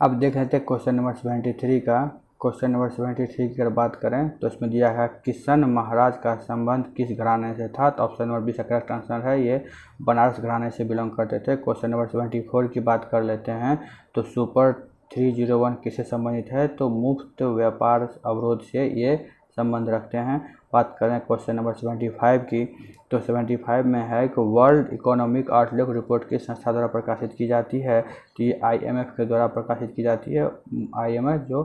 अब देख लेते हैं क्वेश्चन नंबर 73 का। क्वेश्चन नंबर 73 की अगर बात करें तो इसमें दिया है किशन महाराज का संबंध किस घराने से था। तो ऑप्शन नंबर बी का करेक्ट आंसर है, ये बनारस घराने से बिलोंग करते थे। क्वेश्चन नंबर 74 की बात कर लेते हैं तो सुपर 301 किससे संबंधित है। तो मुफ्त व्यापार अवरोध से ये संबंध रखते हैं। बात करें क्वेश्चन नंबर 75 की तो 75 में है कि वर्ल्ड इकोनॉमिक आउटलुक रिपोर्ट किस संस्था द्वारा प्रकाशित की जाती है। तो ये IMF के द्वारा प्रकाशित की जाती है। IMF जो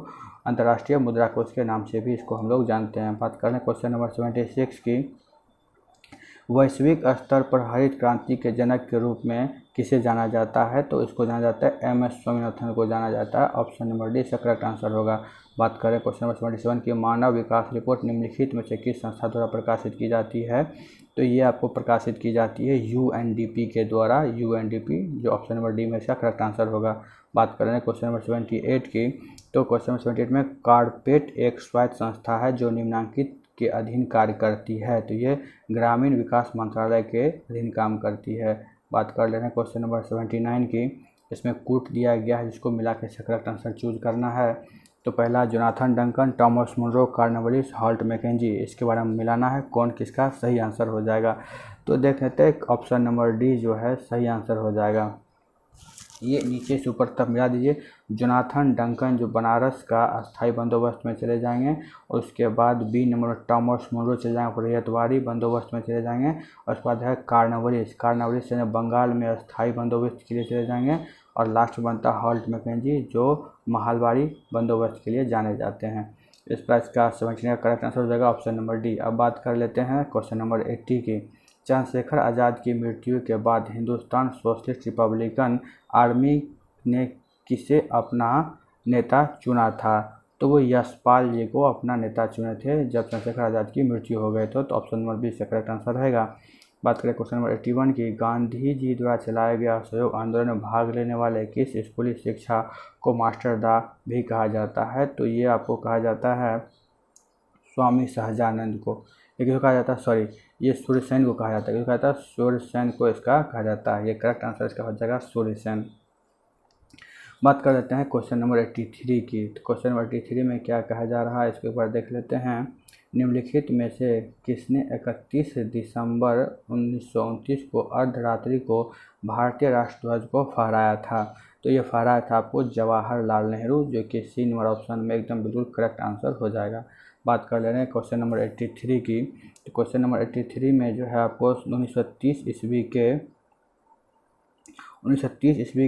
अंतर्राष्ट्रीय मुद्रा कोष के नाम से भी इसको हम लोग जानते हैं। बात करें क्वेश्चन नंबर 76 की। वैश्विक स्तर पर हरित क्रांति के जनक के रूप में किसे जाना जाता है? तो इसको जाना जाता है एम.एस. स्वामीनाथन को जाना जाता है। ऑप्शन नंबर डी इसका करेक्ट आंसर होगा। बात करें क्वेश्चन नंबर 77 की मानव विकास रिपोर्ट निम्नलिखित में से किस संस्था द्वारा प्रकाशित की जाती है? तो ये आपको प्रकाशित की जाती है UNDP के द्वारा। UNDP जो ऑप्शन नंबर डी में इसका करेक्ट आंसर होगा। बात करें क्वेश्चन नंबर 78 की, तो क्वेश्चन नंबर 78 में कार्पेट एक स्वायत्त संस्था है जो निम्नलिखित के अधीन कार्य करती है? तो ये ग्रामीण विकास मंत्रालय के अधीन काम करती है। बात कर ले रहे हैं क्वेश्चन नंबर 79 की, इसमें कूट दिया गया है जिसको मिला के करेक्ट आंसर चूज करना है। तो पहला Jonathan Duncan, Thomas Munro, Cornwallis, Holt Mackenzie, इसके बारे में मिलाना है कौन किसका सही आंसर हो जाएगा। तो देख लेते हैं ऑप्शन नंबर डी जो है सही आंसर हो जाएगा। ये नीचे से ऊपर तक मिला दीजिए। जोनाथन डंकन जो बनारस का अस्थायी बंदोबस्त में चले जाएंगे, और उसके बाद बी नंबर टॉमस मुनरो चले जाएंगे रैयतवाड़ी बंदोबस्त में चले जाएंगे, और उसके बाद है कार्नवालिस से बंगाल में अस्थायी बंदोबस्त के लिए चले जाएंगे, और लास्ट बनता है हॉल्ट मैकेंजी जो महलबारी बंदोबस्त के लिए जाने जाते हैं। इस प्राइस का 17 का करेक्ट आंसर हो जाएगा ऑप्शन नंबर डी। अब बात कर लेते हैं क्वेश्चन नंबर 80 की। चंद्रशेखर आज़ाद की मृत्यु के बाद हिंदुस्तान सोशलिस्ट रिपब्लिकन आर्मी ने किसे अपना नेता चुना था? तो वो यशपाल जी को अपना नेता चुने थे जब चंद्रशेखर आज़ाद की मृत्यु हो गई। तो ऑप्शन नंबर बी से करेक्ट आंसर रहेगा। बात करें क्वेश्चन नंबर 81 की, गांधी जी द्वारा चलाया गया असहयोग आंदोलन में भाग लेने वाले किस स्कूली शिक्षा को मास्टरदा भी कहा जाता है? तो ये आपको कहा जाता है स्वामी सहजानंद को। ये किसको कहा जाता है? सॉरी, ये सूर्यसेन को कहा जाता है। किसको कहा जाता है? सूर्यसेन को इसका कहा जाता है। ये करेक्ट आंसर इसका हो जाएगा सूर्यसेन। बात कर लेते हैं क्वेश्चन नंबर 83 की। तो क्वेश्चन नंबर 83 में क्या कहा जा रहा है इसके ऊपर देख लेते हैं। निम्नलिखित में से किसने 31 दिसंबर 1929 को अर्धरात्रि को भारतीय राष्ट्रध्वज को फहराया था? तो ये फहराया था आपको जवाहरलाल नेहरू, जो कि सी नंबर ऑप्शन में एकदम बिल्कुल करेक्ट आंसर हो जाएगा। बात कर ले रहे हैं क्वेश्चन नंबर 83 की। तो क्वेश्चन नंबर 83 में जो है आपको 1930 ईस्वी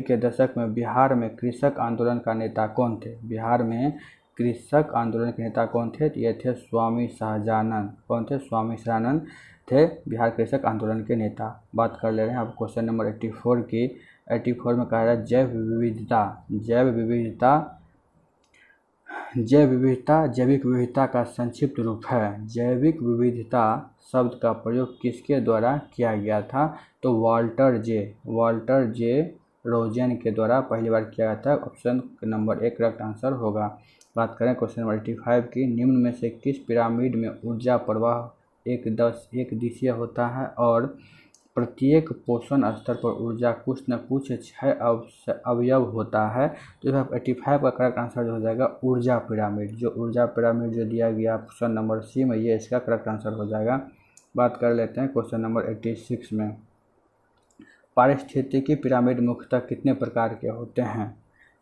के दशक में बिहार में कृषक आंदोलन का नेता कौन थे? बिहार में कृषक आंदोलन के नेता कौन थे? तो ये थे स्वामी सहजानंद। कौन थे? स्वामी सहजानंद थे बिहार कृषक आंदोलन के नेता। बात कर ले रहे हैं आप क्वेश्चन नंबर 84 की। 84 में कहा जाए जैविक विविधता का संक्षिप्त रूप है। जैविक विविधता शब्द का प्रयोग किसके द्वारा किया गया था? तो वाल्टर जे रोजेन के द्वारा पहली बार किया गया था। ऑप्शन नंबर 1 करेक्ट आंसर होगा। बात करें क्वेश्चन नंबर 85 की। निम्न में से किस पिरामिड में ऊर्जा प्रवाह एक दिशीय होता है और प्रत्येक पोषण स्तर पर ऊर्जा कुछ न कुछ 6 अवयव होता है? तो 85 का करेक्ट आंसर जो हो जाएगा ऊर्जा पिरामिड। जो ऊर्जा पिरामिड जो दिया गया ऑप्शन नंबर सी में, ये इसका करेक्ट आंसर हो जाएगा। बात कर लेते हैं क्वेश्चन नंबर 86 में। पारिस्थितिकी पिरामिड मुख्यतः कितने प्रकार के होते हैं?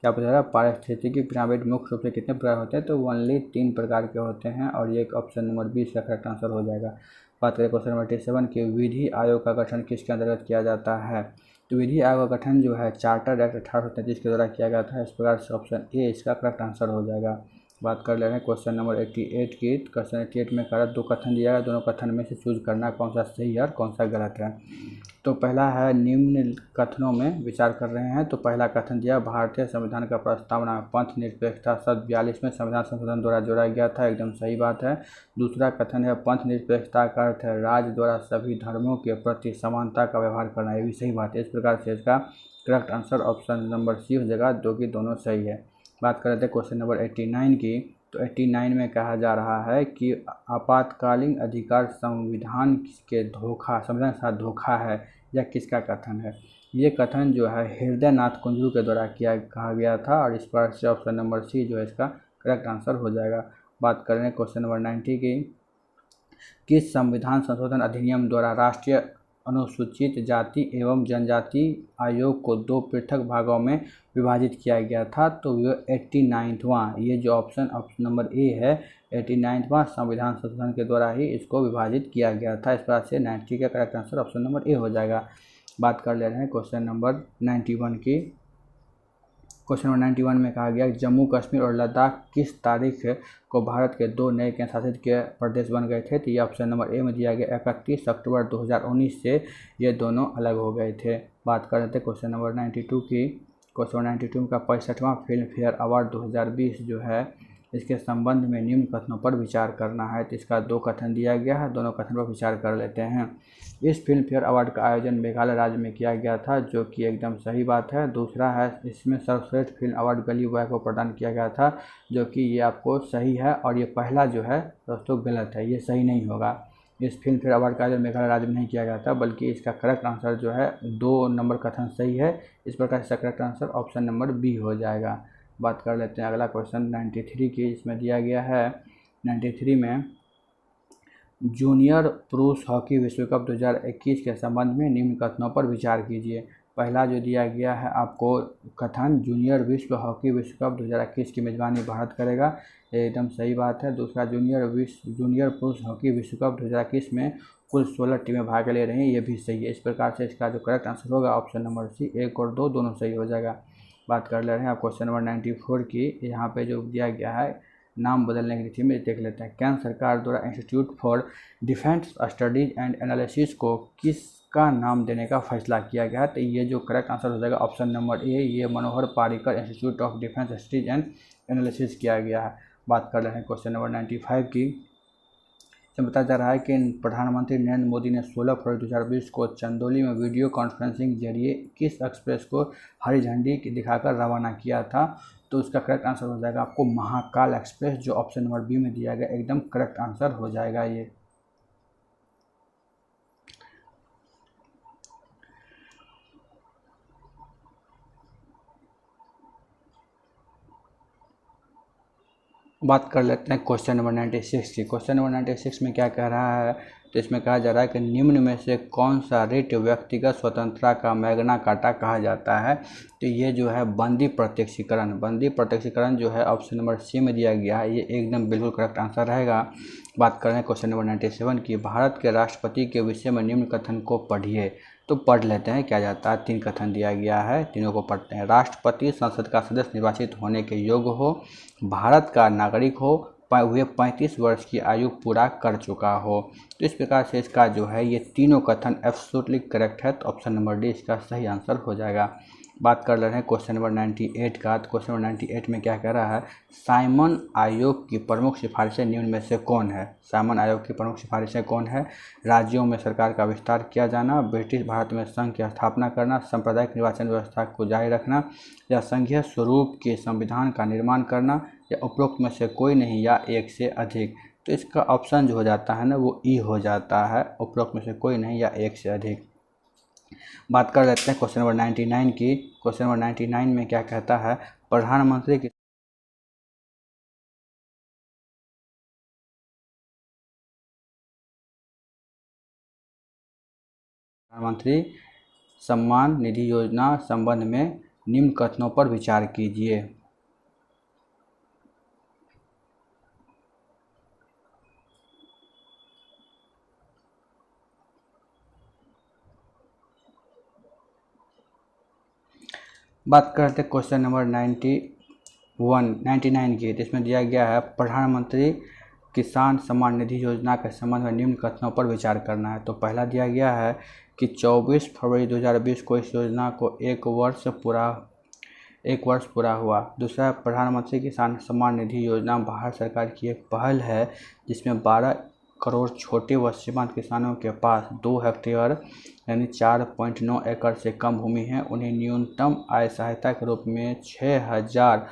क्या पता चला? पारिस्थितिकी पिरामिड मुख्य रूप से कितने प्रकार होते हैं? तो ओनली 3 प्रकार के होते हैं, और ये ऑप्शन नंबर 20 का करेक्ट आंसर हो जाएगा। बात करें क्वेश्चन नंबर 87 की। विधि आयोग का गठन किसके अंतर्गत किया जाता है? तो विधि आयोग का गठन जो है चार्टर एक्ट 1833 के द्वारा किया गया था। इस प्रकार से ऑप्शन ए इसका करेक्ट आंसर हो जाएगा। बात कर ले रहे हैं क्वेश्चन नंबर 88 की। क्वेश्चन 88 में कहा 2 कथन दिया है, दोनों कथन में से चूज करना कौन सा सही है और कौन सा गलत है। तो पहला है निम्न कथनों में विचार कर रहे हैं। तो पहला कथन दिया भारतीय संविधान का प्रस्तावना पंथ निरपेक्षता शब्द 42 में संविधान संशोधन द्वारा जोड़ा गया था, एकदम सही बात है। दूसरा कथन है पंथ निरपेक्षता का अर्थ है राज्य द्वारा सभी धर्मों के प्रति समानता का व्यवहार करना, ये भी सही बात है। इस प्रकार से इसका correct answer option number C हो जाएगा, जो कि दोनों सही है। बात कर लेते हैं क्वेश्चन नंबर 89 की। तो 89 में कहा जा रहा है कि आपातकालीन अधिकार संविधान के साथ धोखा है, यह किसका कथन है? ये कथन जो है हृदय नाथ कुंजरू के द्वारा कहा गया था, और इस पर से ऑप्शन नंबर सी जो है इसका करेक्ट आंसर हो जाएगा। बात करें क्वेश्चन नंबर 90 की। किस संविधान संशोधन अधिनियम द्वारा राष्ट्रीय अनुसूचित जाति एवं जनजाति आयोग को 2 पृथक भागों में विभाजित किया गया था? तो ये 89वां, ये जो ऑप्शन नंबर ए है 89वां संविधान संशोधन के द्वारा ही इसको विभाजित किया गया था। इस प्रकार से 90 का करेक्ट आंसर ऑप्शन नंबर ए हो जाएगा। बात कर ले रहे हैं क्वेश्चन नंबर 91 की। क्वेश्चन नंबर 91 में कहा गया जम्मू कश्मीर और लद्दाख किस तारीख को भारत के 2 नए केंद्र शासित के प्रदेश बन गए थे। तो ये ऑप्शन नंबर ए में दिया गया 31 अक्टूबर 2019 से ये दोनों अलग हो गए थे। बात कर रहे थे क्वेश्चन नंबर 92 की। क्वेश्चन 92 का 65वां फिल्म फेयर अवार्ड 2020 जो है इसके संबंध में निम्न कथनों पर विचार करना है। तो इसका 2 कथन दिया गया है, दोनों कथन पर विचार कर लेते हैं। इस फिल्म फेयर अवार्ड का आयोजन मेघालय राज्य में किया गया था, जो कि एकदम सही बात है। दूसरा है इसमें सर्वश्रेष्ठ फिल्म अवार्ड गली बॉय को प्रदान किया गया था, जो कि ये आपको सही है। और ये पहला जो है दोस्तों गलत है, ये सही नहीं होगा। इस फिल्म फेयर अवार्ड का आयोजन मेघालय राज्य में नहीं किया गया था, बल्कि इसका करेक्ट आंसर जो है 2 नंबर कथन सही है। इस प्रकार इसका correct answer option number B हो जाएगा। बात कर लेते हैं अगला क्वेश्चन 93 की। इसमें दिया गया है 93 में जूनियर पुरुष हॉकी विश्व कप 2021 के संबंध में निम्न कथनों पर विचार कीजिए। पहला जो दिया गया है आपको कथन जूनियर हॉकी विश्व कप 2021 की मेजबानी भारत करेगा, ये एकदम सही बात है। दूसरा जूनियर पुरुष हॉकी विश्व कप 2021 में कुल 16 टीमें भाग ले रही हैं, ये भी सही है। इस प्रकार से इसका जो करेक्ट आंसर होगा ऑप्शन नंबर सी 1 और 2 दोनों सही हो जाएगा। बात कर ले रहे हैं आप क्वेश्चन नंबर 94 की। यहाँ पे जो दिया गया है नाम बदलने की रीति में देख लेते हैं। केंद्र सरकार द्वारा institute for defence studies and analysis को किसका नाम देने का फैसला किया गया है। तो ये जो करेक्ट आंसर हो जाएगा ऑप्शन नंबर ए, ये Manohar Parrikar institute of defence studies and analysis किया गया है। बात कर रहे हैं क्वेश्चन नंबर 95 की। इसमें बताया जा रहा है कि प्रधानमंत्री नरेंद्र मोदी ने 16 फरवरी 2020 को चंदौली में वीडियो कॉन्फ्रेंसिंग जरिए किस एक्सप्रेस को हरी झंडी दिखाकर रवाना किया था। तो उसका करेक्ट आंसर हो जाएगा आपको महाकाल एक्सप्रेस, जो ऑप्शन नंबर बी में दिया गया एकदम करेक्ट आंसर हो जाएगा ये। बात कर लेते हैं क्वेश्चन नंबर 96 की। क्वेश्चन नंबर 96 में क्या कह रहा है, तो इसमें कहा जा रहा है कि निम्न में से कौन सा रिट व्यक्तिगत स्वतंत्रता का मैग्ना कार्टा कहा जाता है। तो ये जो है बंदी प्रत्यक्षीकरण जो है ऑप्शन नंबर सी में दिया गया है, ये एकदम बिल्कुल करेक्ट आंसर रहेगा। बात कर रहे हैं क्वेश्चन नंबर 97 की। भारत के राष्ट्रपति के विषय में निम्न कथन को पढ़िए। तो पढ़ लेते हैं क्या जाता है। 3 कथन दिया गया है, तीनों को पढ़ते हैं। राष्ट्रपति संसद का सदस्य निर्वाचित होने के योग्य हो, भारत का नागरिक हो, हुए 35 वर्ष की आयु पूरा कर चुका हो। तो इस प्रकार से इसका जो है ये तीनों कथन एब्सोल्युटली करेक्ट है, तो ऑप्शन नंबर डी इसका सही आंसर हो जाएगा। बात कर रहे हैं क्वेश्चन नंबर 98 का। तो क्वेश्चन नंबर 98 में क्या कह रहा है, साइमन आयोग की प्रमुख सिफारिशें निम्न में से कौन है। साइमन आयोग की प्रमुख सिफारिशें कौन है। राज्यों में सरकार का विस्तार किया जाना, ब्रिटिश भारत में संघ की स्थापना करना, सांप्रदायिक निर्वाचन व्यवस्था को जारी रखना, या संघीय स्वरूप के संविधान का निर्माण करना, या उपरोक्त में से कोई नहीं या एक से अधिक। तो इसका ऑप्शन जो हो जाता है ना वो ई हो जाता है, उपरोक्त में से कोई नहीं या एक से अधिक। बात कर लेते हैं क्वेश्चन नंबर 99 की। क्वेश्चन नंबर 99 में क्या कहता है, प्रधानमंत्री सम्मान निधि योजना संबंध में निम्न कथनों पर विचार कीजिए। बात करते हैं क्वेश्चन नंबर 99 की। इसमें दिया गया है प्रधानमंत्री किसान सम्मान निधि योजना के संबंध में निम्न कथनों पर विचार करना है। तो पहला दिया गया है कि 24 फरवरी 2020 को इस योजना को एक वर्ष पूरा हुआ। दूसरा, प्रधानमंत्री किसान सम्मान निधि योजना भारत सरकार की एक पहल है जिसमें 12 करोड़ छोटे व सीमांत किसानों के पास 2 हेक्टेयर यानी 4.9 एकड़ से कम भूमि है, उन्हें न्यूनतम आय सहायता के रूप में 6,000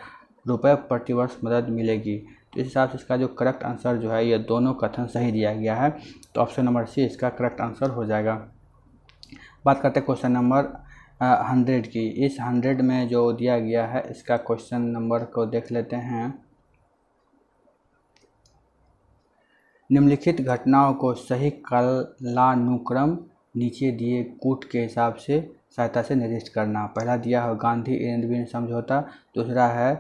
रुपये प्रतिवर्ष मदद मिलेगी। तो इस हिसाब से इसका जो करेक्ट आंसर जो है ये दोनों कथन सही दिया गया है, तो ऑप्शन नंबर सी इसका करेक्ट आंसर हो जाएगा। बात करते हैं क्वेश्चन नंबर 100 की। इस 100 में जो दिया गया है इसका क्वेश्चन नंबर को देख लेते हैं। निम्नलिखित घटनाओं को सही कालानुक्रम नीचे दिए कूट के हिसाब से सहायता से निर्दिष्ट करना। पहला दिया है गांधी इंदिरा समझौता, दूसरा है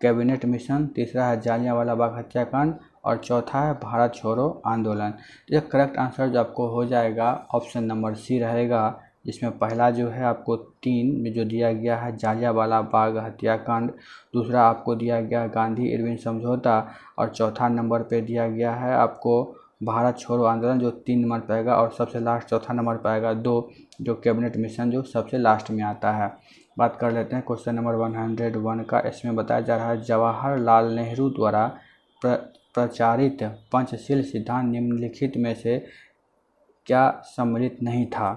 कैबिनेट मिशन, तीसरा है जालियांवाला बाग हत्याकांड, और चौथा है भारत छोड़ो आंदोलन। तो यह करेक्ट आंसर जो आपको हो जाएगा ऑप्शन नंबर सी रहेगा, जिसमें पहला जो है आपको 3 में जो दिया गया है जालियांवाला बाग हत्याकांड, दूसरा आपको दिया गया है गांधी इरविन समझौता, और चौथा नंबर पे दिया गया है आपको भारत छोड़ो आंदोलन जो 3 नंबर पे आएगा, और सबसे लास्ट चौथा नंबर पे आएगा 2 जो कैबिनेट मिशन जो सबसे लास्ट में आता है। बात कर लेते हैं क्वेश्चन नंबर 101 का। इसमें बताया जा रहा है जवाहरलाल नेहरू द्वारा प्रचारित पंचशील सिद्धांत निम्नलिखित में से क्या सम्मिलित नहीं था।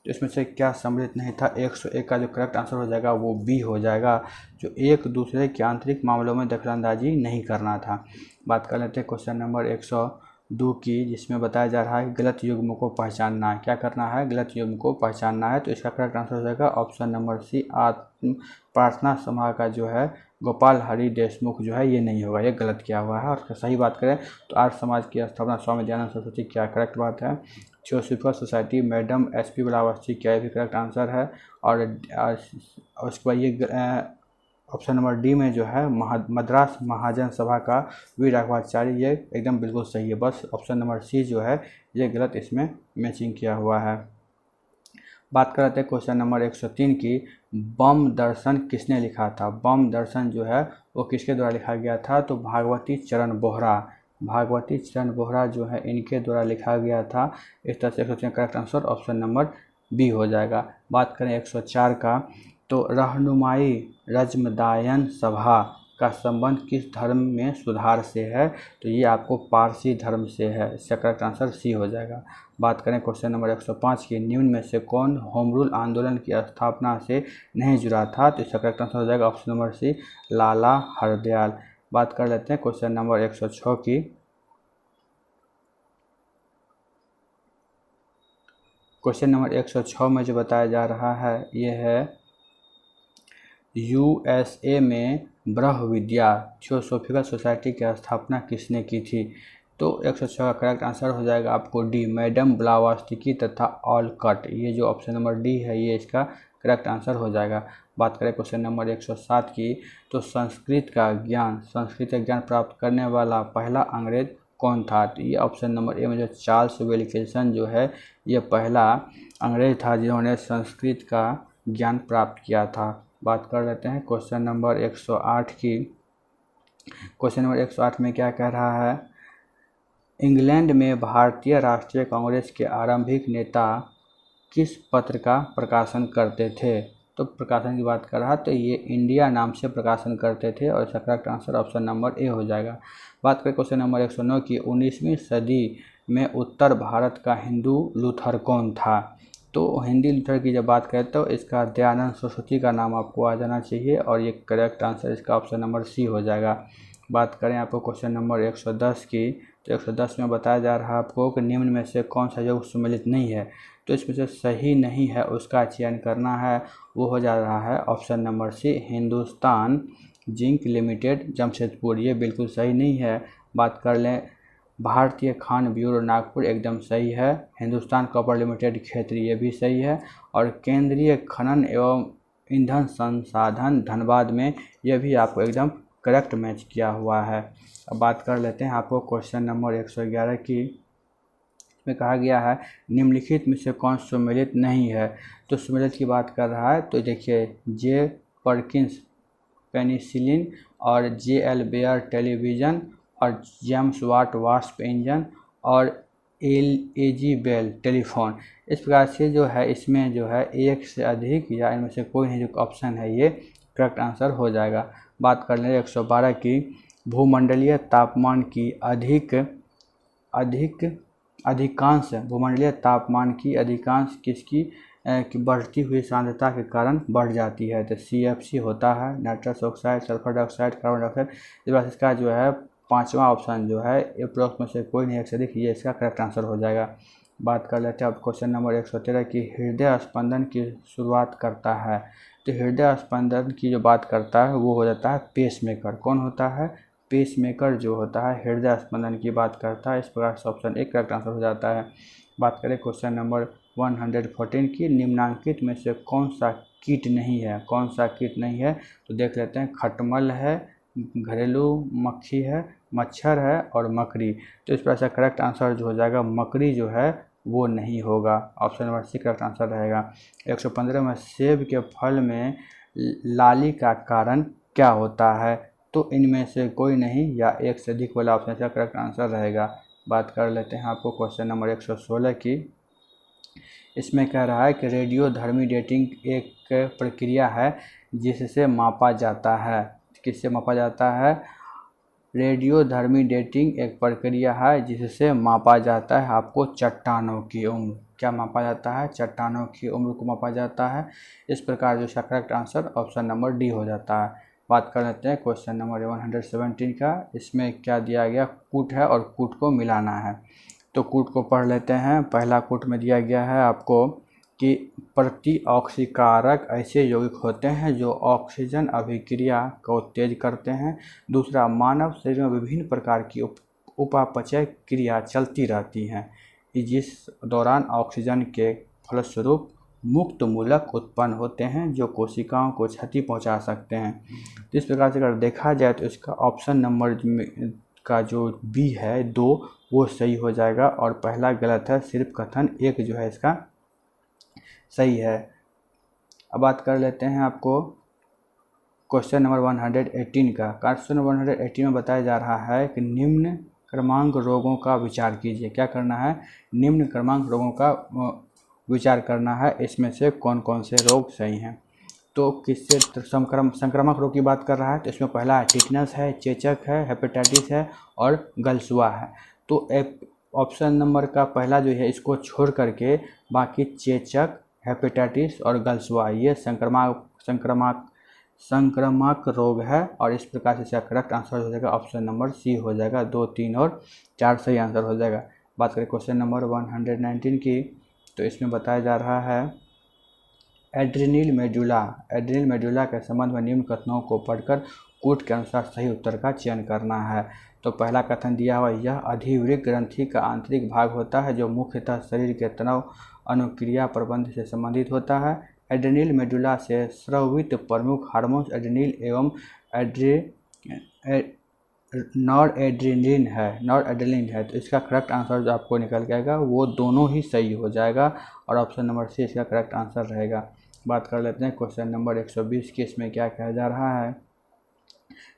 तो इसमें से क्या सम्मिलित नहीं था, 101 का जो करेक्ट आंसर हो जाएगा वो बी हो जाएगा, जो एक दूसरे के आंतरिक मामलों में दखलंदाजी नहीं करना था। बात कर लेते हैं क्वेश्चन नंबर 102 की, जिसमें बताया जा रहा है गलत युग्म को पहचानना है। क्या करना है, गलत युग्म को पहचानना है। तो इसका करेक्ट आंसर हो जाएगा ऑप्शन नंबर सी, आत्म प्रार्थना सभा का जो है गोपाल हरि देशमुख जो है ये नहीं होगा, ये गलत किया हुआ है। और सही बात करें तो आर्य समाज की स्थापना स्वामी दयानंद सरस्वती, क्या करेक्ट बात है। थियोसॉफिकल सोसाइटी मैडम एसपी ब्लावस्ती, क्या ये भी करेक्ट आंसर है। और उसके बाद ये ऑप्शन नंबर डी में जो है मद्रास महाजन सभा का वी राघवाचार्य, ये एकदम बिल्कुल सही है। बस ऑप्शन नंबर सी जो है ये गलत इसमें मैचिंग किया हुआ है। बात कर रहे थे क्वेश्चन नंबर 103 की, बम दर्शन किसने लिखा था। बम दर्शन जो है वो किसके द्वारा लिखा गया था, तो भागवती चरण बोहरा, भागवती चरण बोहरा जो है इनके द्वारा लिखा गया था। इस तरह से 103 correct answer option number B हो जाएगा। बात करें 104 का, तो रहनुमाई रजमदायन सभा का संबंध किस धर्म में सुधार से है, तो ये आपको पारसी धर्म से है। इसका करेक्ट आंसर सी हो जाएगा। बात करें क्वेश्चन नंबर 105 की, निम्न में से कौन होम रूल आंदोलन की स्थापना से नहीं जुड़ा था, तो इसका करेक्ट आंसर हो जाएगा ऑप्शन नंबर सी, लाला हरदयाल। बात कर लेते हैं क्वेश्चन नंबर 106 की। क्वेश्चन नंबर 106 में जो बताया जा रहा है ये है यूएसए में ब्रह्म विद्या थियोसॉफिकल सोसाइटी की स्थापना किसने की थी। तो 106 का करेक्ट आंसर हो जाएगा आपको डी, मैडम ब्लावास्टिकी तथा ऑलकट। ये जो ऑप्शन नंबर डी है ये इसका करेक्ट आंसर हो जाएगा। बात करें क्वेश्चन नंबर 107 की, तो संस्कृत का ज्ञान प्राप्त करने वाला पहला अंग्रेज कौन था। तो ये ऑप्शन नंबर ए में जो चार्ल्स विल्किंसन जो है ये पहला अंग्रेज था जिन्होंने संस्कृत का ज्ञान प्राप्त किया था। बात कर लेते हैं क्वेश्चन नंबर 108 की। क्वेश्चन नंबर 108 में क्या कह रहा है, इंग्लैंड में भारतीय राष्ट्रीय कांग्रेस के आरंभिक नेता किस पत्र का प्रकाशन करते थे। तो प्रकाशन की बात कर रहा तो ये इंडिया नाम से प्रकाशन करते थे, और इसका करेक्ट आंसर ऑप्शन नंबर ए हो जाएगा। बात करें क्वेश्चन नंबर 109 की, 19वीं सदी में उत्तर भारत का हिंदू लूथर कौन था। तो हिंदी लूथर की जब बात करें तो इसका दयानंद सरस्वती का नाम आपको आ जाना चाहिए, और ये करेक्ट आंसर इसका ऑप्शन नंबर सी हो जाएगा। बात करें आपको क्वेश्चन नंबर 110 की, तो 110 में बताया जा रहा है आपको कि निम्न में से कौन सा योग सम्मिलित नहीं है। तो इसमें से सही नहीं है उसका चयन करना है, वो हो जा रहा है option number C, Hindustan Zinc Limited Jamshedpur, ये बिल्कुल सही नहीं है। बात कर लें भारतीय खान ब्यूरो नागपुर, एकदम सही है। हिंदुस्तान कॉपर लिमिटेड खेतरी, ये भी सही है। और केंद्रीय खनन एवं ईंधन संसाधन धनबाद में, यह भी आपको एकदम करेक्ट मैच किया हुआ है। अब बात कर लेते हैं आपको क्वेश्चन नंबर 111 की। में कहा गया है निम्नलिखित में से कौन सम्मिलित नहीं है। तो सम्मिलित की बात कर रहा है तो देखिए जे पर्किंस पेनिसिलिन, और जे एल बेयर टेलीविज़न, और जेम्स वाट वास्प इंजन, और ए जी बेल टेलीफोन। इस प्रकार से जो है इसमें जो है एक से अधिक या इनमें से कोई नहीं जो ऑप्शन है ये करेक्ट आंसर हो जाएगा। बात कर लें 112 की, भूमंडलीय तापमान की अधिकांश भूमंडलीय तापमान की अधिकांश किसकी की बढ़ती हुई सांद्रता के कारण बढ़ जाती है। तो CFC होता है, nitrous oxide, sulphur dioxide, carbon dioxide. इस बार इसका जो है पांचवा ऑप्शन जो है अप्रोक्स में से कोई नहीं एक से अधिक, ये इसका करेक्ट आंसर हो जाएगा। बात कर लेते हैं अब क्वेश्चन नंबर 113 की, हृदय स्पंदन की शुरुआत करता है। तो हृदय स्पंदन की जो बात करता है वो हो जाता है पेसमेकर। कौन होता है, पेसमेकर जो होता है हृदय स्पंदन की बात करता है। इस प्रकार से ऑप्शन एक करेक्ट आंसर हो जाता है। बात करें क्वेश्चन नंबर 114 की, निम्नांकित में से कौन सा कीट नहीं है। कौन सा कीट नहीं है तो देख लेते हैं, खटमल है, घरेलू मक्खी है, मच्छर है, और मकड़ी। तो इस प्रकार से करेक्ट आंसर जो हो जाएगा मकड़ी जो है वो नहीं होगा। Option number C correct answer रहेगा। 115 में सेब के फल में लाली का कारण क्या होता है? तो इनमें से कोई नहीं या एक से अधिक वाला ऑप्शन का करेक्ट आंसर रहेगा। बात कर लेते हैं आपको क्वेश्चन नंबर 116 की। इसमें कह रहा है कि रेडियोधर्मी डेटिंग एक प्रक्रिया है जिससे मापा जाता है। किससे मापा जाता है? रेडियोधर्मी डेटिंग एक प्रक्रिया है जिससे मापा जाता है आपको चट्टानों की उम्र। क्या मापा जाता है? चट्टानों की उम्र को मापा जाता है। इस प्रकार जो इसका correct answer option number D हो जाता है। बात कर लेते हैं क्वेश्चन नंबर 117 का। इसमें क्या दिया गया? कूट है और कूट को मिलाना है। तो कूट को पढ़ लेते हैं। पहला कूट में दिया गया है आपको कि प्रतिऑक्सीकारक ऐसे यौगिक होते हैं जो ऑक्सीजन अभिक्रिया को तेज करते हैं। दूसरा, मानव शरीर में विभिन्न प्रकार की उपापचय क्रिया चलती रहती हैं जिस दौरान ऑक्सीजन के फलस्वरूप मुक्त मूलक उत्पन्न होते हैं जो कोशिकाओं को क्षति पहुंचा सकते हैं। इस प्रकार से अगर देखा जाए तो इसका ऑप्शन नंबर का जो बी है 2 वो सही हो जाएगा और पहला गलत है। सिर्फ कथन 1 जो है इसका सही है। अब बात कर लेते हैं आपको क्वेश्चन नंबर 118 का। क्वेश्चन नंबर 118 में बताया जा रहा है कि निम्न क्रमांक रोगों का विचार कीजिए। क्या करना है? निम्न क्रमांक रोगों का विचार करना है। इसमें से कौन कौन से रोग सही हैं? तो किससे संक्रामक रोग की बात कर रहा है तो इसमें पहला है टिटनस है, चेचक है, हेपेटाइटिस है और गलसुआ है। तो ऑप्शन नंबर का पहला जो है इसको छोड़ करके बाकी चेचक, हेपेटाइटिस और गलसुआ ये संक्रामक रोग है और इस प्रकार से इसका करेक्ट आंसर हो जाएगा ऑप्शन नंबर सी हो जाएगा। 2, 3 और 4 सही आंसर हो जाएगा। बात करें क्वेश्चन नंबर 119 की। तो इसमें बताया जा रहा है एड्रेनल मेडुला के संबंध में निम्न कथनों को पढ़कर कूट के अनुसार सही उत्तर का चयन करना है। तो पहला कथन दिया हुआ, यह अधिवृक्क ग्रंथि का आंतरिक भाग होता है जो मुख्यतः शरीर के तनाव अनुक्रिया प्रबंध से संबंधित होता है। एड्रेनल मेडुला से स्रावित प्रमुख हार्मोन एड्रेनल एवं नॉरएड्रेनलिन है। तो इसका करेक्ट आंसर जो आपको निकल के आएगा वो दोनों ही सही हो जाएगा और ऑप्शन नंबर सी इसका करेक्ट आंसर रहेगा। बात कर लेते हैं क्वेश्चन नंबर 120 की। इसमें क्या कहा जा रहा है?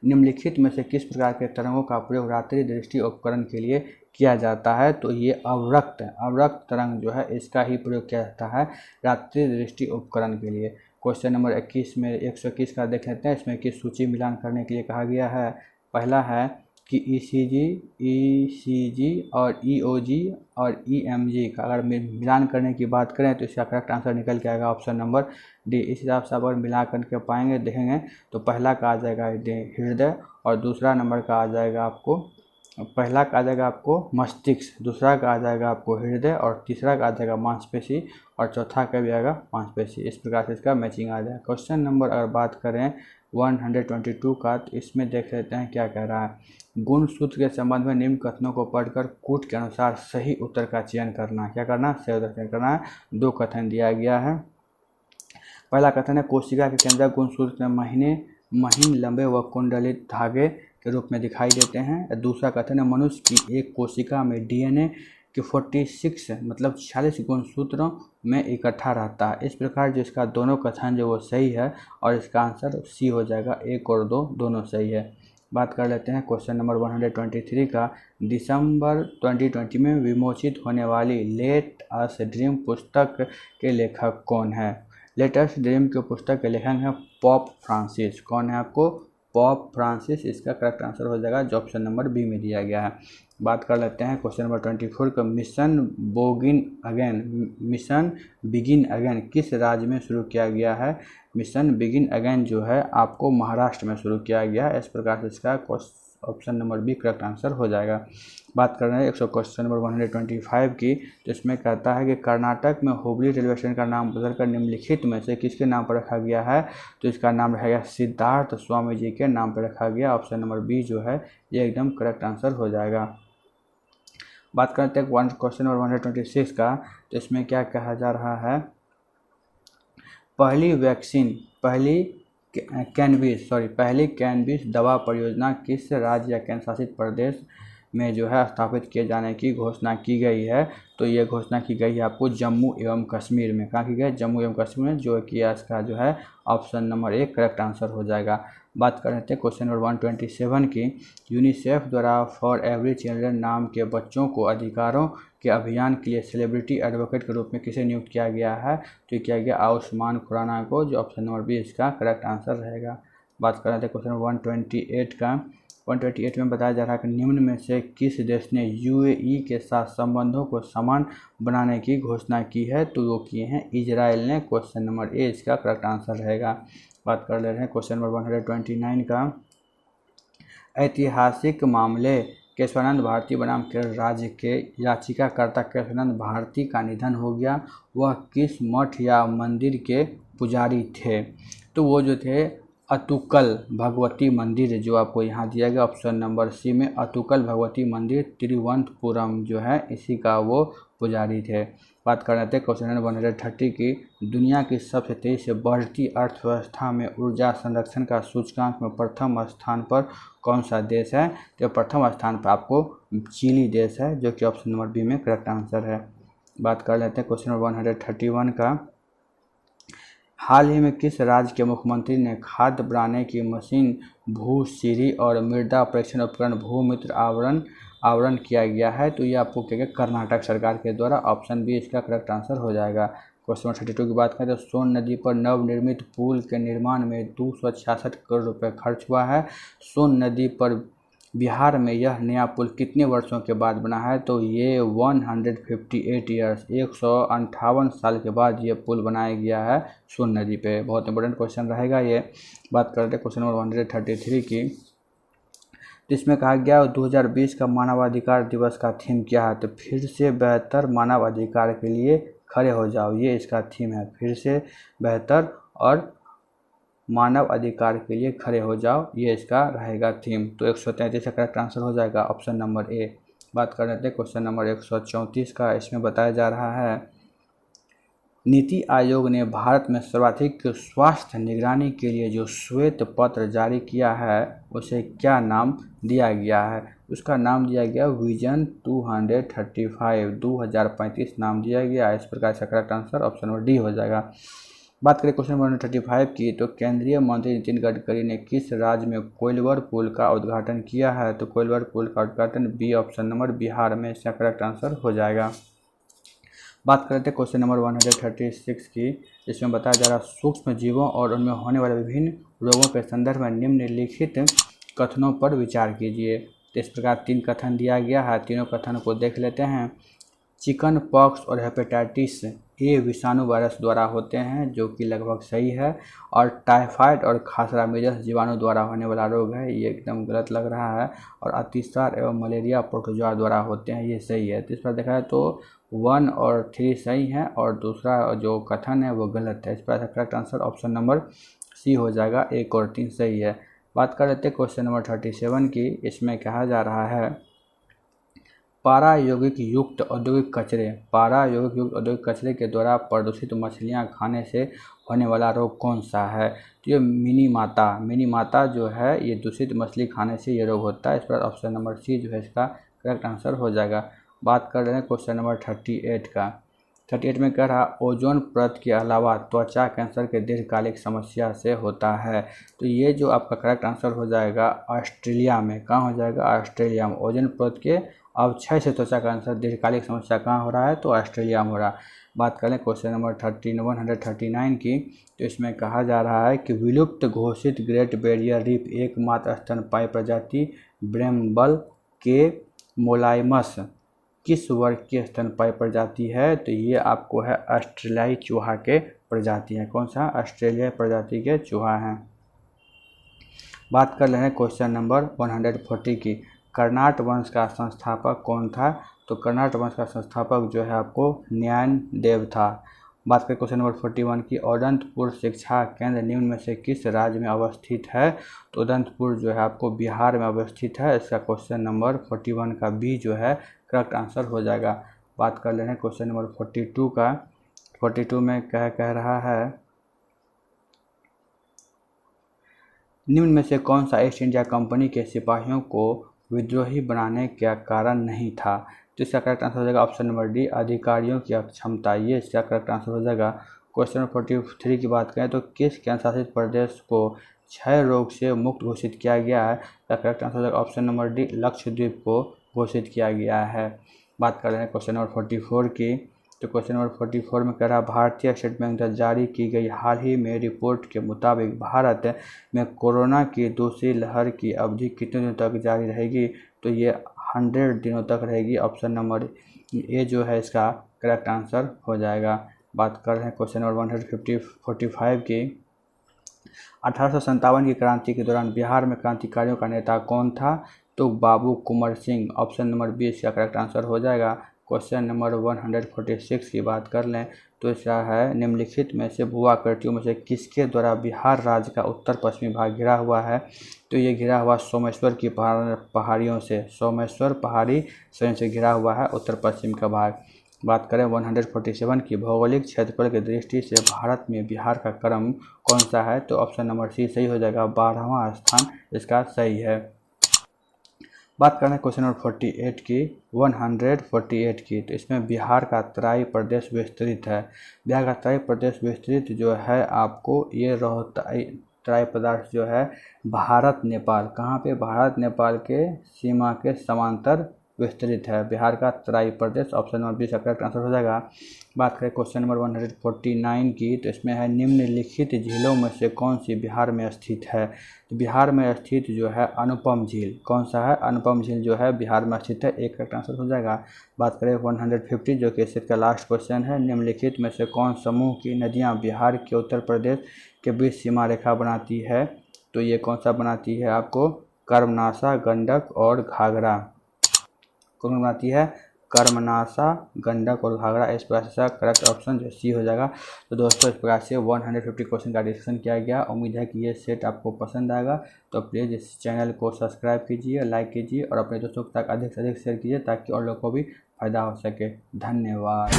निम्नलिखित में से किस प्रकार के तरंगों का प्रयोग रात्रि दृष्टि उपकरण के लिए किया जाता है? तो ये अवरक्त तरंग जो है इसका ही प्रयोग किया जाता है रात्रि दृष्टि उपकरण के लिए। क्वेश्चन नंबर 21 में 121 का देख लेते हैं। इसमें किस सूची मिलान करने के लिए कहा गया है? पहला है कि ईसीजी और ईओजी और ईएमजी का अगर मिलान करने की बात करें तो इसका करेक्ट आंसर निकल के आएगा ऑप्शन नंबर डी। इस हिसाब से अगर मिला करके पाएंगे देखेंगे तो पहला का आ जाएगा हृदय और दूसरा नंबर का आ जाएगा आपको पहला का आ जाएगा आपको मस्तिष्क, दूसरा का आ जाएगा आपको हृदय और तीसरा का आ जाएगा मांसपेशी और चौथा का भी आएगा मांसपेशी। इस प्रकार से इसका मैचिंग आ जाएगा। क्वेश्चन नंबर अगर बात करें 122 का तो इसमें देख लेते हैं क्या कह रहा है। गुण सूत्र के संबंध में निम्न कथनों को पढ़कर कूट के अनुसार सही उत्तर का चयन करना। क्या करना? सही उत्तर चयन करना है। 2 कथन दिया गया है। पहला कथन है कोशिका के केंद्र गुण सूत्र में महीन लंबे व कुंडलित धागे के रूप में दिखाई देते हैं। दूसरा कथन है मनुष्य की एक कोशिका में डीएनए के 46 मतलब 46 गुणसूत्रों में इकट्ठा रहता है। इस प्रकार जो इसका दोनों कथन जो वो सही है और इसका आंसर सी हो जाएगा। 1 और 2 दोनों सही है। बात कर लेते हैं क्वेश्चन नंबर 123 का। दिसंबर 2020 में विमोचित होने वाली लेट अस ड्रीम पुस्तक के लेखक कौन है? लेट अस ड्रीम के पुस्तक के लेखक हैं पॉप फ्रांसिस। कौन है आपको? पॉप फ्रांसिस इसका करेक्ट आंसर हो जाएगा जो ऑप्शन नंबर बी में दिया गया है। बात कर लेते हैं क्वेश्चन नंबर 24 का। मिशन बिगिन अगेन किस राज्य में शुरू किया गया है? मिशन बिगिन अगेन जो है आपको महाराष्ट्र में शुरू किया गया है। इस प्रकार से इसका option number B correct answer हो जाएगा। बात कर रहे हैं क्वेश्चन नंबर 125 की। तो इसमें कहता है कि कर्नाटक में हुबली रेलवे स्टेशन का नाम बदलकर निम्नलिखित में से किसके नाम पर रखा गया है? तो इसका नाम रहेगा सिद्धार्थ स्वामी जी के नाम पर रखा गया। ऑप्शन नंबर बी जो है ये एकदम करेक्ट आंसर हो जाएगा। बात करते हैं क्वेश्चन नंबर 126 का। तो इसमें क्या कहा जा रहा है? पहली कैनबिस दवा परियोजना किस राज्य या केंद्र शासित प्रदेश में जो है स्थापित किए जाने की घोषणा की गई है। तो ये घोषणा की गई है आपको जम्मू एवं कश्मीर में। कहाँ की गई? जम्मू एवं कश्मीर में, जो कि इसका जो है ऑप्शन नंबर 1 करेक्ट आंसर हो जाएगा। बात कर रहे थे क्वेश्चन नंबर 127 की। यूनिसेफ द्वारा फॉर एवरी चिल्ड्रन नाम के बच्चों को अधिकारों के अभियान के लिए सेलिब्रिटी एडवोकेट के रूप में किसे नियुक्त किया गया है? तो किया गया आयुष्मान खुराना को, जो ऑप्शन नंबर बी इसका करेक्ट आंसर रहेगा। बात कर रहे थे क्वेश्चन 128 का। 128 में बताया जा रहा है कि निम्न में से किस देश ने यूएई के साथ संबंधों को समान बनाने की घोषणा की है? तो वो किए हैं इजराइल ने। क्वेश्चन नंबर ए इसका करेक्ट आंसर रहेगा। बात कर ले रहे हैं क्वेश्चन नंबर 129 का। ऐतिहासिक मामले केशवानंद भारती बनाम केरल राज्य के याचिकाकर्ता केशवानंद भारती का निधन हो गया। वह किस मठ या मंदिर के पुजारी थे? तो वो जो थे अतुकल भगवती मंदिर, जो आपको यहाँ दिया गया ऑप्शन नंबर सी में, अतुकल भगवती मंदिर तिरुवनंतपुरम जो है इसी का वो पुजारी थे। बात कर रहे थे क्वेश्चन नंबर 130 की। दुनिया की सबसे तेजी से बढ़ती अर्थव्यवस्था में ऊर्जा संरक्षण का सूचकांक में प्रथम स्थान पर कौन सा देश है? तो प्रथम स्थान पर आपको चिली देश है, जो कि ऑप्शन नंबर बी में करेक्ट आंसर है। बात कर लेते हैं क्वेश्चन नंबर 131 का। हाल ही में किस राज्य के मुख्यमंत्री ने खाद बनाने की मशीन, भू सीढ़ी और मृदा परीक्षण उपकरण भूमित्र आवरण किया गया है? तो ये आपको क्या कर्नाटक सरकार के द्वारा, ऑप्शन बी इसका करेक्ट आंसर हो जाएगा। क्वेश्चन नंबर 32 की बात करें तो सोन नदी पर नवनिर्मित पुल के निर्माण में 266 करोड़ रुपये खर्च हुआ है। सोन नदी पर बिहार में यह नया पुल कितने वर्षों के बाद बना है? तो ये 158 ईयर्स 158 साल के बाद ये पुल बनाया गया है सोन नदी पे। बहुत इंपॉर्टेंट क्वेश्चन रहेगा ये। बात करते हैं क्वेश्चन नंबर 133 की। जिसमें कहा गया 2020 का मानवाधिकार दिवस का थीम क्या है? तो फिर से बेहतर मानवाधिकार के लिए खड़े हो जाओ, ये इसका थीम है। फिर से बेहतर और मानव अधिकार के लिए खड़े हो जाओ, ये इसका रहेगा थीम। तो 133 का करेक्ट आंसर हो जाएगा ऑप्शन नंबर ए। बात कर लेते हैं क्वेश्चन नंबर 134 का। इसमें बताया जा रहा है नीति आयोग ने भारत में सर्वाधिक स्वास्थ्य निगरानी के लिए जो श्वेत पत्र जारी किया है उसे क्या नाम दिया गया है? उसका नाम दिया गया विजन 235 2035 नाम दिया गया। इस प्रकार से correct answer option number D हो जाएगा। बात करें क्वेश्चन नंबर 135 की। तो केंद्रीय मंत्री नितिन गडकरी ने किस राज्य में कोइलवर पुल का उद्घाटन किया है? तो कोइलवर पुल का उद्घाटन बी ऑप्शन नंबर बिहार में, इसका करेक्ट आंसर हो जाएगा। बात करते हैं क्वेश्चन नंबर 136 की। इसमें बताया जा रहा सूक्ष्म जीवों और उनमें होने वाले विभिन्न रोगों के संदर्भ में निम्नलिखित कथनों पर विचार कीजिए। तो इस प्रकार 3 कथन दिया गया है, तीनों कथन को देख लेते हैं। चिकन पॉक्स और हेपेटाइटिस ए विषाणु वायरस द्वारा होते हैं, जो कि लगभग सही है। और टाइफाइड और खासरा मेजस जीवाणु द्वारा होने वाला रोग है, ये एकदम गलत लग रहा है। और अतिसार एवं मलेरिया प्रोटोजोआ द्वारा होते हैं, ये सही है। तो इस पर देखा जाए तो 1 और 3 सही है और दूसरा जो कथन है वो गलत है। इस पर correct answer option number C हो जाएगा, 1 और 3 सही है। बात कर लेते हैं क्वेश्चन नंबर 37 की। इसमें कहा जा रहा है पारायौगिक युक्त औद्योगिक कचरे के द्वारा प्रदूषित मछलियां खाने से होने वाला रोग कौन सा है? तो ये मिनी माता जो है, ये दूषित मछली खाने से ये रोग होता है। इस पर ऑप्शन नंबर सी जो है इसका करेक्ट आंसर हो जाएगा। बात कर रहे हैं क्वेश्चन नंबर 38 का। 38 में कह रहा ओजोन परत के अलावा त्वचा कैंसर के दीर्घकालिक समस्या से होता है। तो ये जो आपका करेक्ट आंसर हो जाएगा ऑस्ट्रेलिया में। कहाँ हो जाएगा? ऑस्ट्रेलिया में। ओजोन परत के अवक्षय से त्वचा कैंसर दीर्घकालिक समस्या कहाँ हो रहा है? तो ऑस्ट्रेलिया में हो रहा है। बात करें क्वेश्चन नंबर 139 की। तो इसमें कहा जा रहा है कि विलुप्त घोषित ग्रेट बैरियर रीफ एकमात्र स्तनपायी प्रजाति ब्रेम्बल के मोलाइमस किस वर्ग की स्तनपायी प्रजाति है? तो ये आपको है ऑस्ट्रेलियाई चूहा के प्रजाति है। कौन सा? ऑस्ट्रेलियाई प्रजाति के चूहा हैं। बात कर रहे हैं क्वेश्चन नंबर 140 की। कर्नाट वंश का संस्थापक कौन था? तो कर्नाट वंश का संस्थापक जो है आपको न्यान देव था। बात करें क्वेश्चन नंबर 41 की। उदंतपुर शिक्षा केंद्र निम्न में से किस राज्य में अवस्थित है? तो उदंतपुर जो है आपको बिहार में अवस्थित है। इसका क्वेश्चन नंबर 41 का बी जो है करेक्ट आंसर हो जाएगा। बात कर ले रहे हैं क्वेश्चन नंबर 42 का। 42 में कह रहा है निम्न में से कौन सा ईस्ट इंडिया कंपनी के सिपाहियों को विद्रोही बनाने का कारण नहीं था। तो इसका करेक्ट आंसर हो जाएगा ऑप्शन नंबर डी, अधिकारियों की अक्षमता। ये इसका करेक्ट आंसर हो जाएगा। क्वेश्चन नंबर 43 की बात करें तो किस केंद्र शासित प्रदेश को क्षय रोग से मुक्त घोषित किया गया है? इसका करेक्ट आंसर हो जाएगा ऑप्शन नंबर डी, लक्षद्वीप को घोषित किया गया है। बात कर रहे हैं क्वेश्चन नंबर 44 की। तो क्वेश्चन नंबर 44 में कह रहा है भारतीय स्टेट बैंक द्वारा जारी की गई हाल ही में रिपोर्ट के मुताबिक भारत में कोरोना की दूसरी लहर की अवधि कितने दिनों तक जारी रहेगी? तो ये 100 दिनों तक रहेगी। ऑप्शन नंबर ए जो है इसका करेक्ट आंसर हो जाएगा। बात कर रहे हैं क्वेश्चन नंबर 145 की। 1857 की क्रांति के दौरान बिहार में क्रांतिकारियों का नेता कौन था? तो बाबू Kunwar Singh. Option number B इसका करेक्ट आंसर हो जाएगा। क्वेश्चन नंबर 146 की बात कर लें तो इसका है निम्नलिखित में से भू आकृतियों में से किसके द्वारा बिहार राज्य का उत्तर पश्चिमी भाग घिरा हुआ है? तो ये घिरा हुआ सोमेश्वर की पहाड़ियों से, सोमेश्वर पहाड़ी श्रेणी से घिरा हुआ है उत्तर पश्चिम का भाग। बात करें 147 की, भौगोलिक क्षेत्रफल की दृष्टि से भारत में बिहार का क्रम कौन सा है? तो ऑप्शन नंबर सी सही हो जाएगा, 12वां स्थान इसका सही है। बात करें क्वेश्चन नंबर 48 की, 148 की। तो इसमें बिहार का तराई प्रदेश विस्तृत है। बिहार का तराई प्रदेश विस्तृत जो है आपको ये तराई प्रदेश जो है भारत नेपाल, कहाँ पे? भारत नेपाल के सीमा के समांतर विस्तृत है बिहार का तराई प्रदेश। ऑप्शन नंबर बी का करेक्ट आंसर हो जाएगा। बात करें क्वेश्चन नंबर 149 की। तो इसमें है निम्नलिखित झीलों में से कौन सी बिहार में स्थित है? तो बिहार में स्थित जो है अनुपम झील, कौन सा है? अनुपम झील जो है बिहार में स्थित है, एक करेक्ट आंसर हो जाएगा। बात करें 150 जो कि इसका लास्ट क्वेश्चन है, निम्नलिखित में से कौन समूह की नदियाँ बिहार के उत्तर प्रदेश के बीच सीमा रेखा बनाती है? तो ये कौन सा बनाती है आपको? कर्मनाशा, गंडक और घाघरा। कौन बनाती है? कर्मनाशा, गंडक और घाघरा। इस प्रकार से करेक्ट ऑप्शन जो सी हो जाएगा। तो दोस्तों इस प्रकार से 150 क्वेश्चन का डिस्कशन किया गया। उम्मीद है कि ये सेट आपको पसंद आएगा। तो प्लीज़ इस चैनल को सब्सक्राइब कीजिए, लाइक कीजिए और अपने दोस्तों तक अधिक से अधिक शेयर कीजिए ताकि और लोगों को भी फायदा हो सके। धन्यवाद।